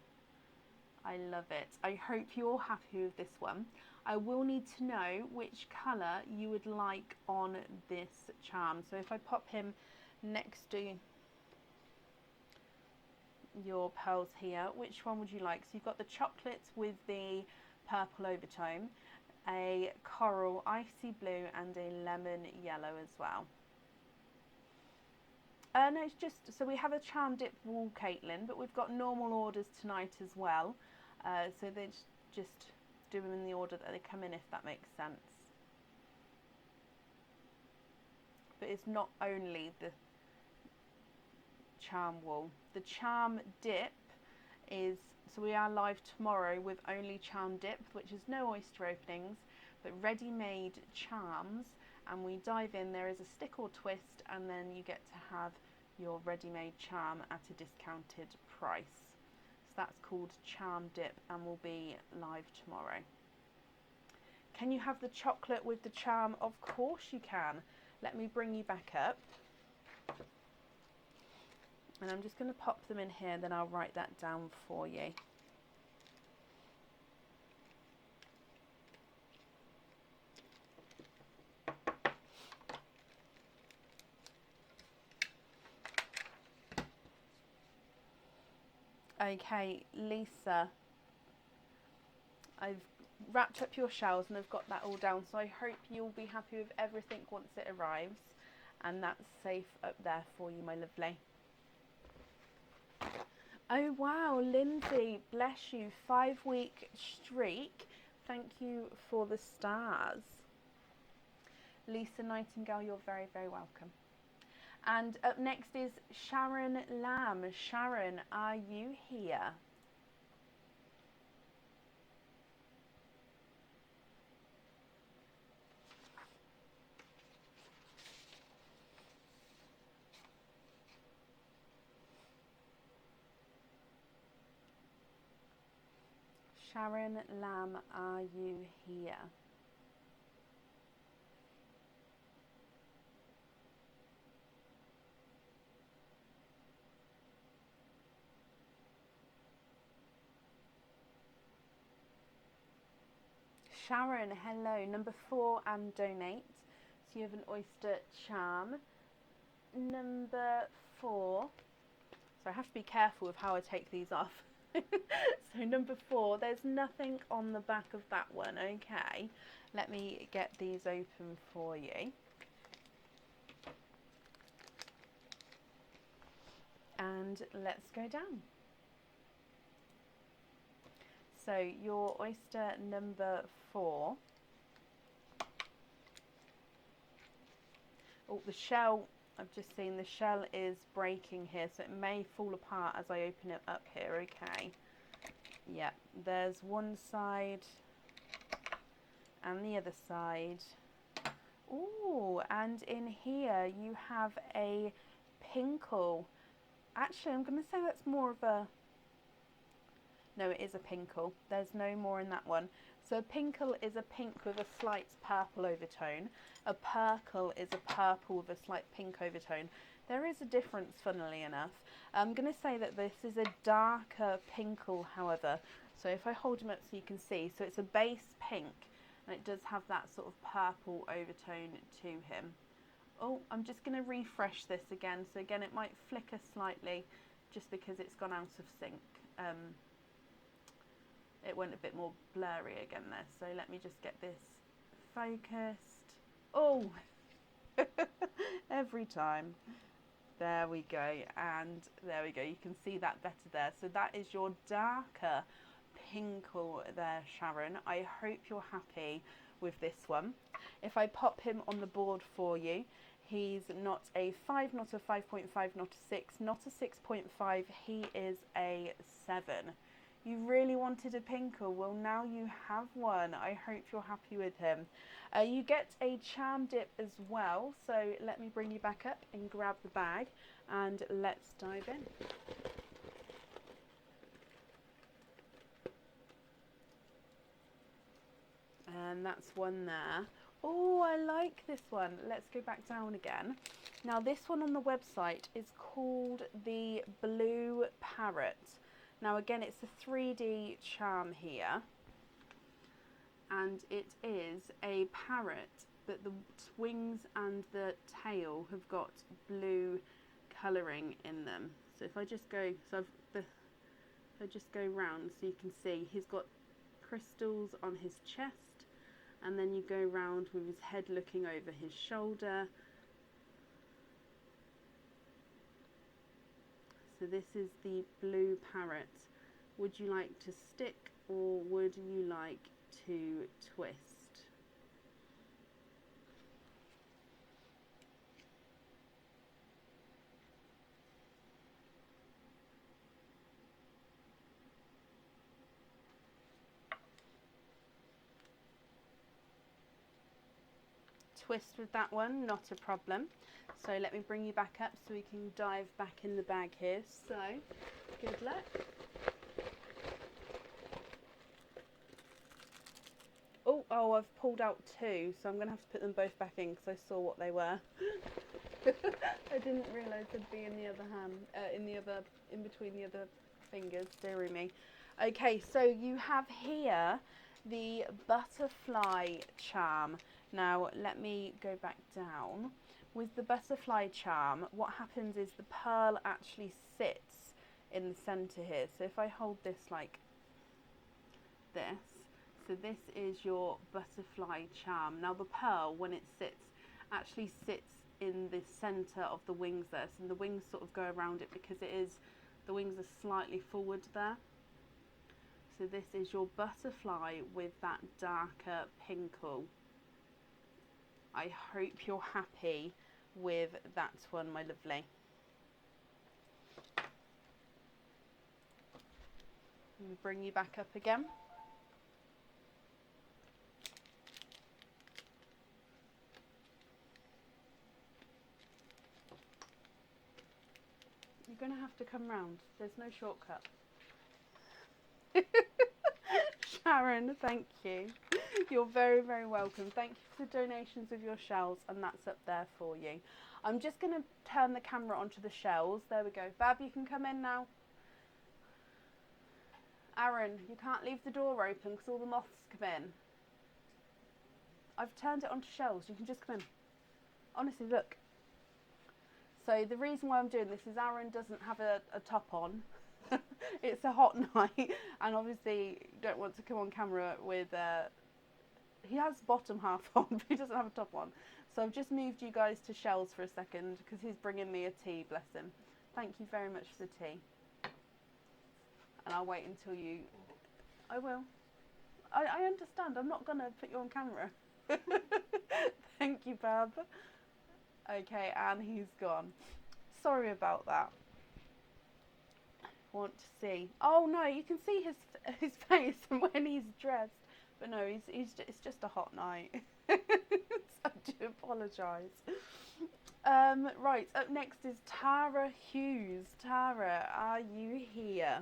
A: I love it. I hope you're happy with this one. I will need to know which colour you would like on this charm. So if I pop him next to your pearls here, which one would you like? So you've got the chocolate with the purple overtone, a coral icy blue, and a lemon yellow as well. No, it's just, so we have a charm dip wall, Caitlin, but we've got normal orders tonight as well. So they just do them in the order that they come in, if that makes sense. But it's not only the charm wool. The charm dip is, so we are live tomorrow with only charm dip, which is no oyster openings, but ready-made charms, and we dive in, there is a stick or twist, and then you get to have your ready-made charm at a discounted price. So that's called charm dip and will be live tomorrow. Can you have the chocolate with the charm? Of course you can. Let me bring you back up. And I'm just going to pop them in here, then I'll write that down for you. Okay, Lisa, I've wrapped up your shells and I've got that all down, so I hope you'll be happy with everything once it arrives, and that's safe up there for you, my lovely. Oh wow, Lindsay, bless you, 5-week streak. Thank you for the stars. Lisa Nightingale, you're very, very welcome. And up next is Sharon Lamb. Sharon, are you here? Sharon Lamb, are you here? Sharon, hello. Number 4 and donate. So you have an oyster charm. Number 4. So I have to be careful with how I take these off. So number 4, there's nothing on the back of that one. Okay, let me get these open for you. And let's go down. So your oyster number 4. Oh, the shell, I've just seen the shell is breaking here, so it may fall apart as I open it up here. Okay. Yeah, there's one side and the other side. Oh, and in here you have a pinkle. Actually, I'm going to say that's more of a... No, it is a pinkle. There's no more in that one. So a pinkle is a pink with a slight purple overtone. A purple is a purple with a slight pink overtone. There is a difference, funnily enough. I'm going to say that this is a darker pinkle, however. So if I hold him up so you can see, so it's a base pink, and it does have that sort of purple overtone to him. Oh, I'm just going to refresh this again. So again, it might flicker slightly just because it's gone out of sync. It went a bit more blurry again there. So let me just get this focused. Oh, every time. There we go. And there we go. You can see that better there. So that is your darker pinkle there, Sharon. I hope you're happy with this one. If I pop him on the board for you, he's not a 5, not a 5.5, not a 6, not a 6.5, he is a 7. You really wanted a Pinkle, well now you have one. I hope you're happy with him. You get a charm dip as well, so let me bring you back up and grab the bag and let's dive in. And that's one there. Oh, I like this one. Let's go back down again. Now this one on the website is called the Blue Parrot. Now again, it's a 3D charm here. And it is a parrot, but the wings and the tail have got blue colouring in them. So if I just go, if I just go round so you can see, he's got crystals on his chest, and then you go round with his head looking over his shoulder. So this is the Blue Parrot. Would you like to stick or would you like to twist? Twist with that one, not a problem. So let me bring you back up so we can dive back in the bag here. So, good luck. Oh, I've pulled out 2, so I'm going to have to put them both back in because I saw what they were. I didn't realise they'd be in the other hand, in between the other fingers, dearie me. Okay, so you have here the butterfly charm. Now, let me go back down. With the butterfly charm, what happens is the pearl actually sits in the centre here. So if I hold this like this, so this is your butterfly charm. Now the pearl, when it sits, actually sits in the centre of the wings there. So the wings sort of go around it because the wings are slightly forward there. So this is your butterfly with that darker pinkle. I hope you're happy with that one, my lovely. Let me bring you back up again. You're going to have to come round. There's no shortcut. Sharon, thank you. You're very, very welcome. Thank you for the donations of your shells, and that's up there for you. I'm just going to turn the camera onto the shells. There we go. Bab, you can come in now. Aaron, you can't leave the door open because all the moths come in. I've turned it onto shells. You can just come in. Honestly, look. So the reason why I'm doing this is Aaron doesn't have a top on. It's a hot night, and obviously you don't want to come on camera with he has bottom half on, but he doesn't have a top on. So I've just moved you guys to shells for a second because he's bringing me a tea, bless him. Thank you very much for the tea. And I'll wait until you... I will. I understand. I'm not going to put you on camera. Thank you, Bab. Okay, and he's gone. Sorry about that. Want to see? Oh no, you can see his face when he's dressed. But no, it's just a hot night. So I do apologise. Right, up next is Tara Hughes. Tara, are you here?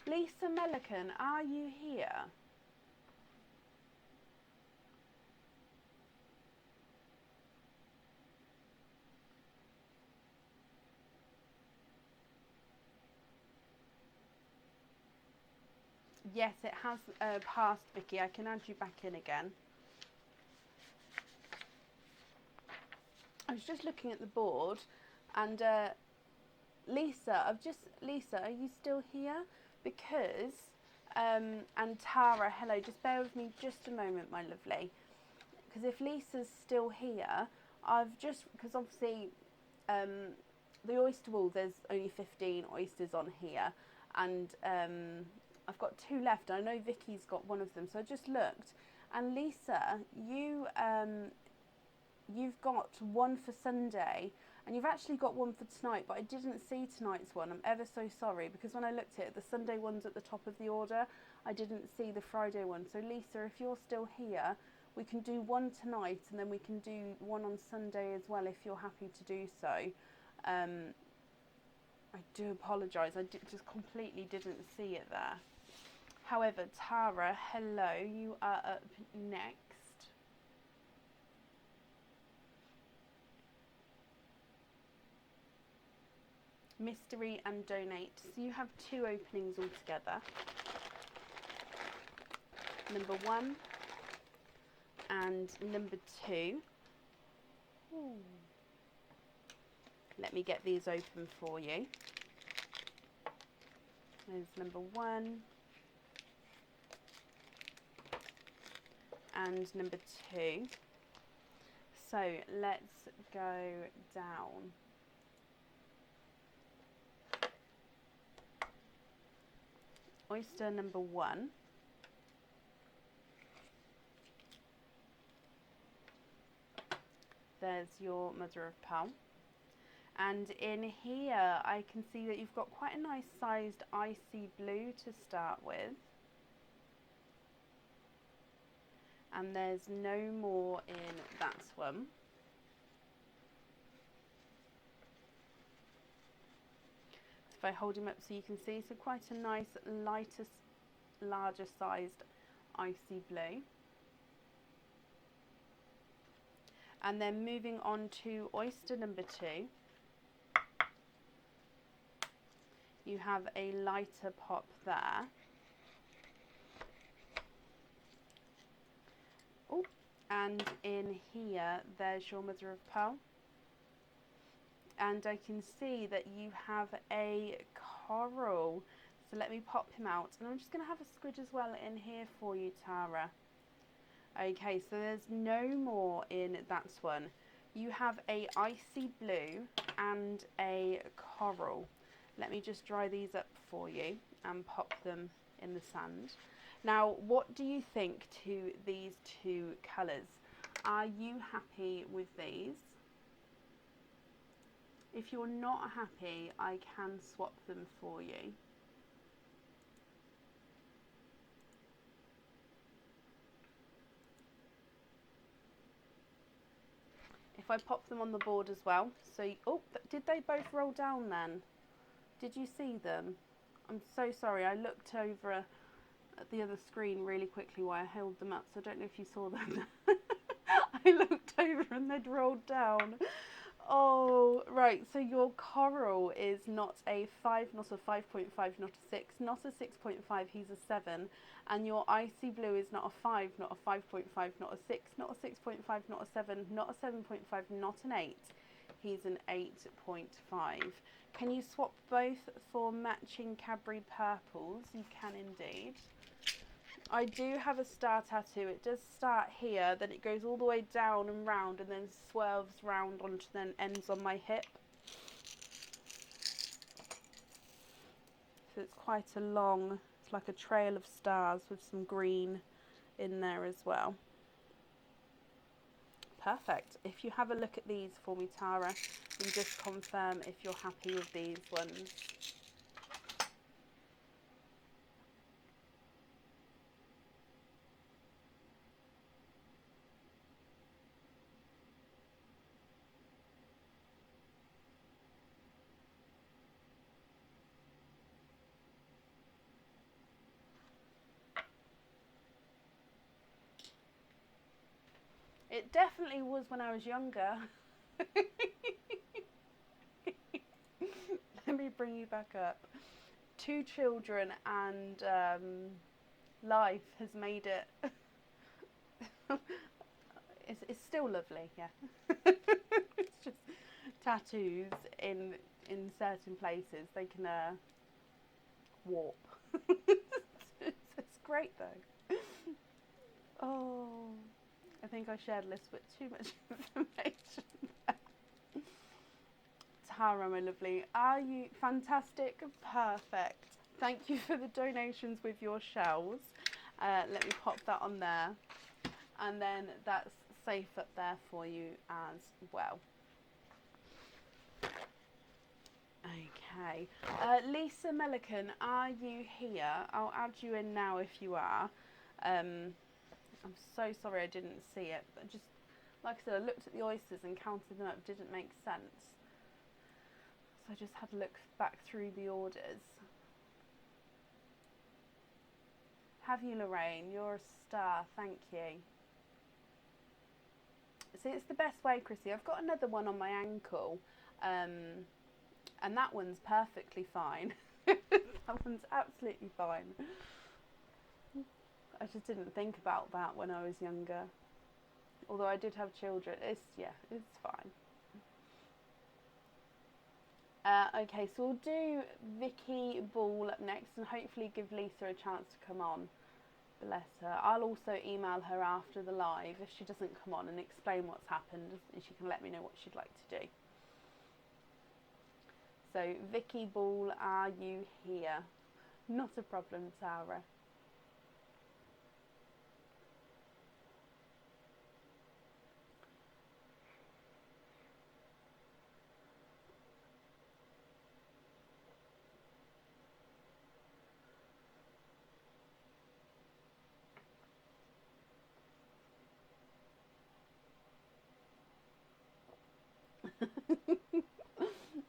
A: Lisa Melican, are you here? Yes, it has passed, Vicky. I can add you back in again. I was just looking at the board, and Lisa, Lisa, are you still here? Because, and Tara, hello, just bear with me just a moment, my lovely. Because if Lisa's still here, because obviously, the oyster wall, there's only 15 oysters on here, and I've got 2 left. I know Vicky's got one of them, so I just looked, and Lisa, you've got one for Sunday, and you've actually got one for tonight, but I didn't see tonight's one. I'm ever so sorry, because when I looked at it, the Sunday one's at the top of the order. I didn't see the Friday one. So Lisa, if you're still here, we can do one tonight, and then we can do one on Sunday as well, if you're happy to do so. I do apologise, just completely didn't see it there. However, Tara, hello, you are up next. Mystery and donate. So you have 2 openings altogether. Number 1 and number 2. Ooh. Let me get these open for you. There's number 1 and number 2. So let's go down. Oyster number 1. There's your mother of pearl. And in here I can see that you've got quite a nice sized icy blue to start with. And there's no more in that one. If I hold him up so you can see, so quite a nice lighter, larger sized icy blue. And then moving on to oyster number 2, you have a lighter pop there. Oh, and in here there's your mother of pearl. And I can see that you have a coral. So let me pop him out. And I'm just going to have a squid as well in here for you, Tara. Okay, so there's no more in that one. You have a icy blue and a coral. Let me just dry these up for you and pop them in the sand. Now, what do you think to these 2 colours? Are you happy with these? If you're not happy, I can swap them for you. If I pop them on the board as well. So, oh, did they both roll down then? Did you see them? I'm so sorry, I looked over at the other screen really quickly while I held them up, so I don't know if you saw them. I looked over and they'd rolled down. Oh, right, so your coral is not a 5, not a 5.5, not a 6, not a 6.5, he's a 7. And your icy blue is not a 5, not a 5.5, not a 6, not a 6.5, not a 7, not a 7.5, not an 8. He's an 8.5. Can you swap both for matching Cadbury purples? You can indeed. I do have a star tattoo. It does start here, then it goes all the way down and round, and then swerves round onto, then ends on my hip. So it's quite a long, it's like a trail of stars with some green in there as well. Perfect. If you have a look at these for me, Tara, and just confirm if you're happy with these ones. It definitely was when I was younger. Let me bring you back up. 2 children and life has made it. It's still lovely, yeah. It's just tattoos in certain places. They can warp. It's great though. Oh, I think I shared a little bit too much information there. Tara, my lovely, are you fantastic? Perfect. Thank you for the donations with your shells. Let me pop that on there. And then that's safe up there for you as well. Okay. Lisa Milliken, are you here? I'll add you in now if you are. I'm so sorry I didn't see it. But just, like I said, I looked at the oysters and counted them up. It didn't make sense. So I just had to look back through the orders. Have you, Lorraine? You're a star. Thank you. So it's the best way, Chrissy. I've got another one on my ankle. And that one's perfectly fine. That one's absolutely fine. I just didn't think about that when I was younger. Although I did have children. It's fine. Okay, so we'll do Vicky Ball up next and hopefully give Lisa a chance to come on. Bless her. I'll also email her after the live if she doesn't come on and explain what's happened, and she can let me know what she'd like to do. So, Vicky Ball, are you here? Not a problem, Tara.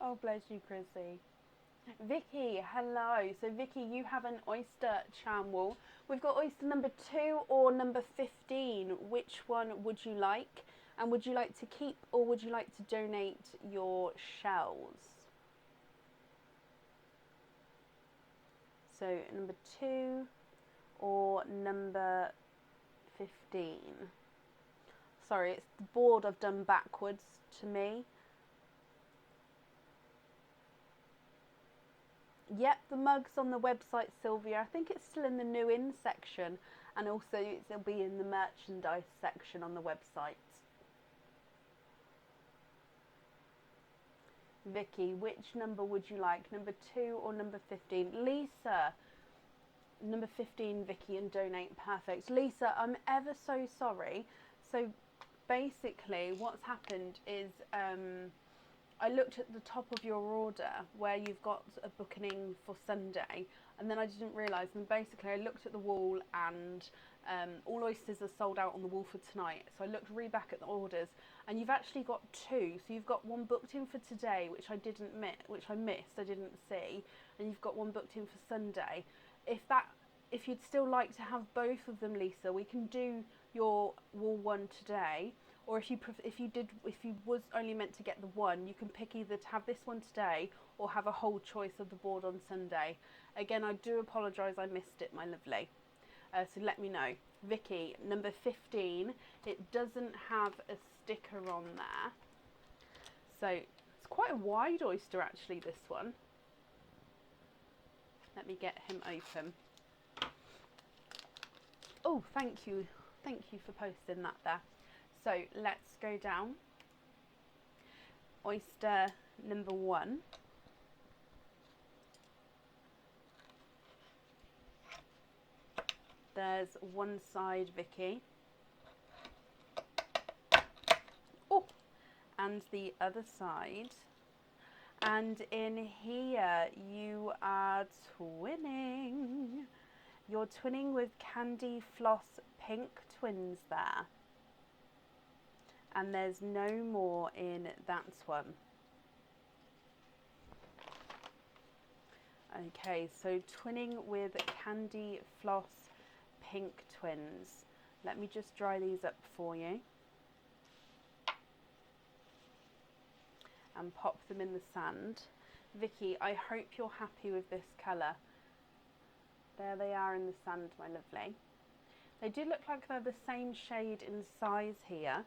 A: Oh, bless you, Chrissy. Vicky, hello. So, Vicky, you have an oyster charm wool. We've got oyster number 2 or number 15. Which one would you like? And would you like to keep or would you like to donate your shells? So, number 2 or number 15. Sorry, it's the board I've done backwards to me. Yep, the mug's on the website, Sylvia. I think it's still in the new in section, and also it'll be in the merchandise section on the website. Vicky, which number would you like? Number 2 or number 15? Lisa, number 15, Vicky, and donate. Perfect. Lisa, I'm ever so sorry. So basically what's happened is I looked at the top of your order where you've got a booking for Sunday, and then I didn't realise, and basically I looked at the wall and all oysters are sold out on the wall for tonight. So I looked really back at the orders, and you've actually got 2. So you've got one booked in for today, which I missed, I didn't see, and you've got one booked in for Sunday. If you'd still like to have both of them, Lisa, we can do your wool one today. Or if you was only meant to get the one, you can pick either to have this one today or have a whole choice of the board on Sunday. Again, I do apologise, I missed it, my lovely. So let me know. Vicky, number 15, it doesn't have a sticker on there. So it's quite a wide oyster actually, this one. Let me get him open. Oh, thank you. Thank you for posting that there. So let's go down. Oyster number 1. There's one side, Vicky. Oh, and the other side. And in here you are twinning. You're twinning with Candy Floss Pink Twins there. And there's no more in that one. Okay, so twinning with Candy Floss Pink Twins. Let me just dry these up for you. And pop them in the sand. Vicky, I hope you're happy with this colour. There they are in the sand, my lovely. They do look like they're the same shade in size here.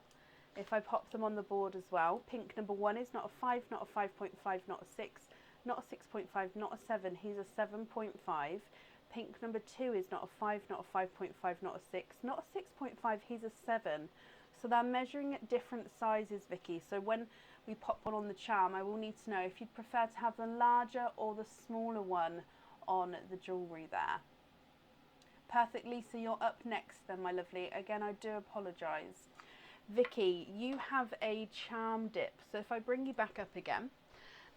A: If I pop them on the board as well, pink number 1 is not a 5, not a 5.5, not a 6, not a 6.5, not a 7, he's a 7.5. Pink number 2 is not a 5, not a 5.5, not a 6, not a 6.5, he's a 7. So they're measuring at different sizes, Vicky. So when we pop one on the charm, I will need to know if you'd prefer to have the larger or the smaller one on the jewellery there. Perfect, Lisa, you're up next then, my lovely. Again, I do apologise. Vicky, you have a charm dip. So if I bring you back up again,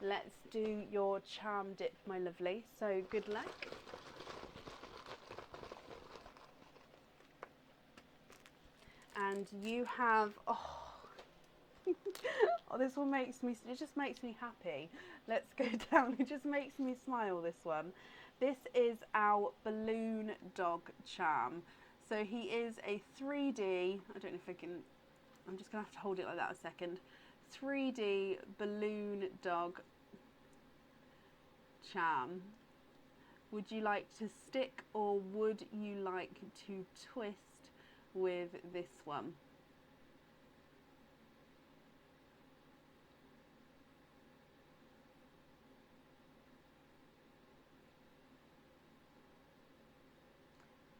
A: let's do your charm dip, my lovely. So good luck. And you have, oh, oh, this one makes me, it just makes me happy. Let's go down, it just makes me smile, this one. This is our balloon dog charm. So he is a 3D, I don't know if I can, I'm just going to have to hold it like that a second. 3D balloon dog charm. Would you like to stick or would you like to twist with this one?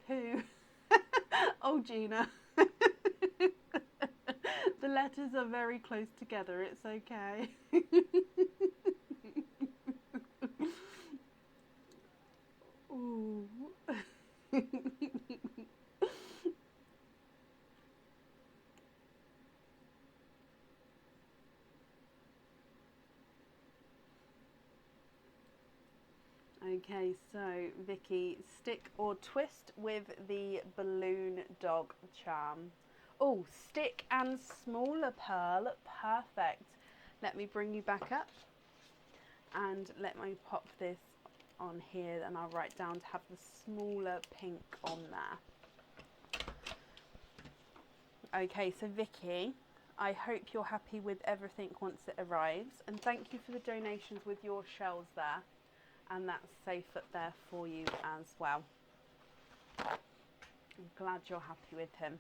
A: Who? Oh, Gina. The letters are very close together, it's okay. Ooh. Okay, so Vicky, stick or twist with the balloon dog charm. Oh, stick and smaller pearl, perfect. Let me bring you back up and let me pop this on here and I'll write down to have the smaller pink on there. Okay, so Vicky, I hope you're happy with everything once it arrives, and thank you for the donations with your shells there, and that's safe up there for you as well. I'm glad you're happy with him.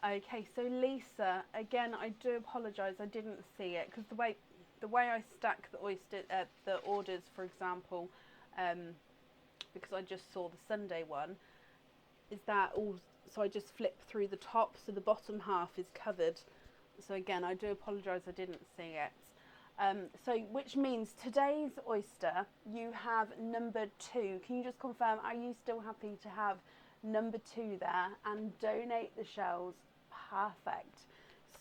A: Okay, so Lisa, again, I do apologise, I didn't see it because the way I stack the the orders, for example, because I just saw the Sunday one, is that all? So I just flip through the top, so the bottom half is covered. So again, I do apologise, I didn't see it. So which means today's oyster, you have number 2. Can you just confirm? Are you still happy to have number 2 there and donate the shells? Perfect.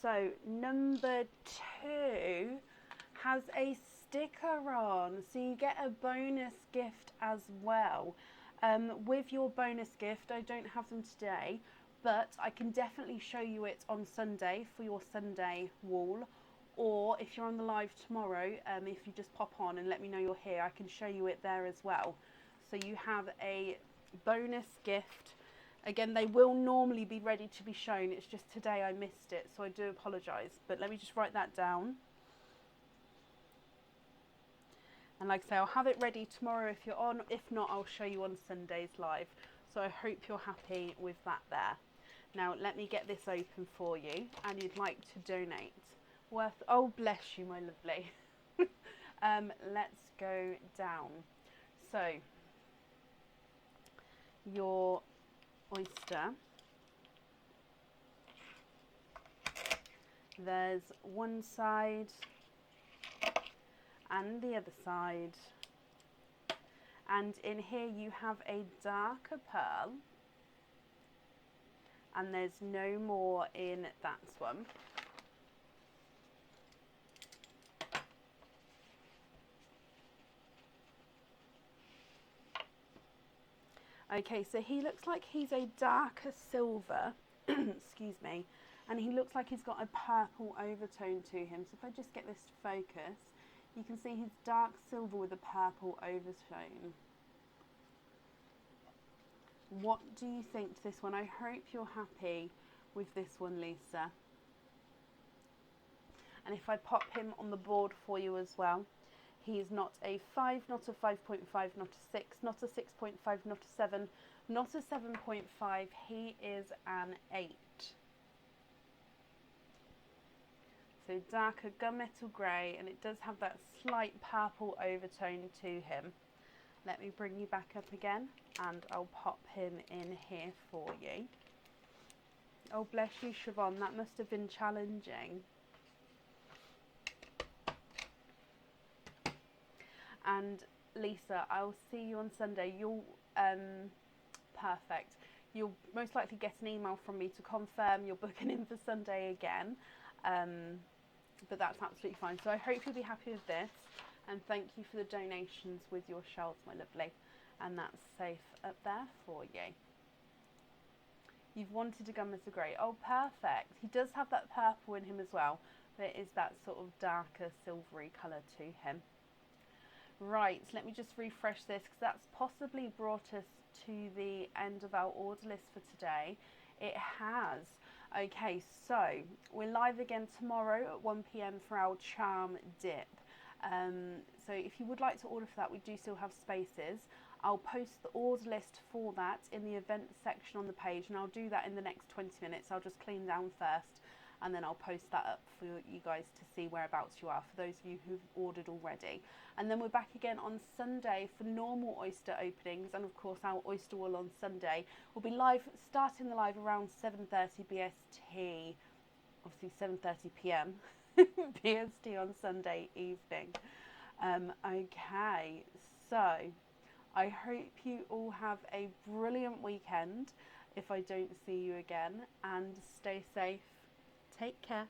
A: So number 2 has a sticker on, so you get a bonus gift as well. With your bonus gift, I don't have them today, but I can definitely show you it on Sunday for your Sunday wall, or if you're on the live tomorrow, if you just pop on and let me know you're here, I can show you it there as well. So you have a bonus gift. Again, they will normally be ready to be shown, it's just today I missed it, so I do apologise, but let me just write that down. And like I say, I'll have it ready tomorrow if you're on. If not, I'll show you on Sunday's live. So I hope you're happy with that there. Now, let me get this open for you. And you'd like to donate. Oh, bless you, my lovely. Let's go down. So, your oyster. There's one side and the other side, and in here you have a darker pearl, and there's no more in that one. Okay, so he looks like he's a darker silver, excuse me, and he looks like he's got a purple overtone to him. So if I just get this to focus, you can see his dark silver with a purple overtone. What do you think to this one? I hope you're happy with this one, Lisa. And if I pop him on the board for you as well, he is not a 5, not a 5.5, not a 6, not a 6.5, not a 7, not a 7.5. He is an 8. So darker gunmetal grey, and it does have that slight purple overtone to him. Let me bring you back up again, and I'll pop him in here for you. Oh, bless you, Siobhan. That must have been challenging. And Lisa, I'll see you on Sunday. You'll perfect. You'll most likely get an email from me to confirm you're booking in for Sunday again. But that's absolutely fine. So I hope you'll be happy with this, and thank you for the donations with your shells, my lovely. And that's safe up there for you. You've wanted a gunmetal grey. Oh, perfect. He does have that purple in him as well. There is that sort of darker silvery colour to him. Right, so let me just refresh this, because that's possibly brought us to the end of our order list for today. It has. Okay, so we're live again tomorrow at 1 PM for our charm dip. So if you would like to order for that, we do still have spaces. I'll post the order list for that in the events section on the page, and I'll do that in the next 20 minutes. I'll just clean down first, and then I'll post that up for you guys to see whereabouts you are, for those of you who've ordered already. And then we're back again on Sunday for normal oyster openings, and of course our oyster wall on Sunday. We'll be live, starting the live around 7:30 BST, obviously 7:30 PM BST on Sunday evening. Okay, so I hope you all have a brilliant weekend if I don't see you again, and stay safe. Take care.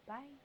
A: Bye.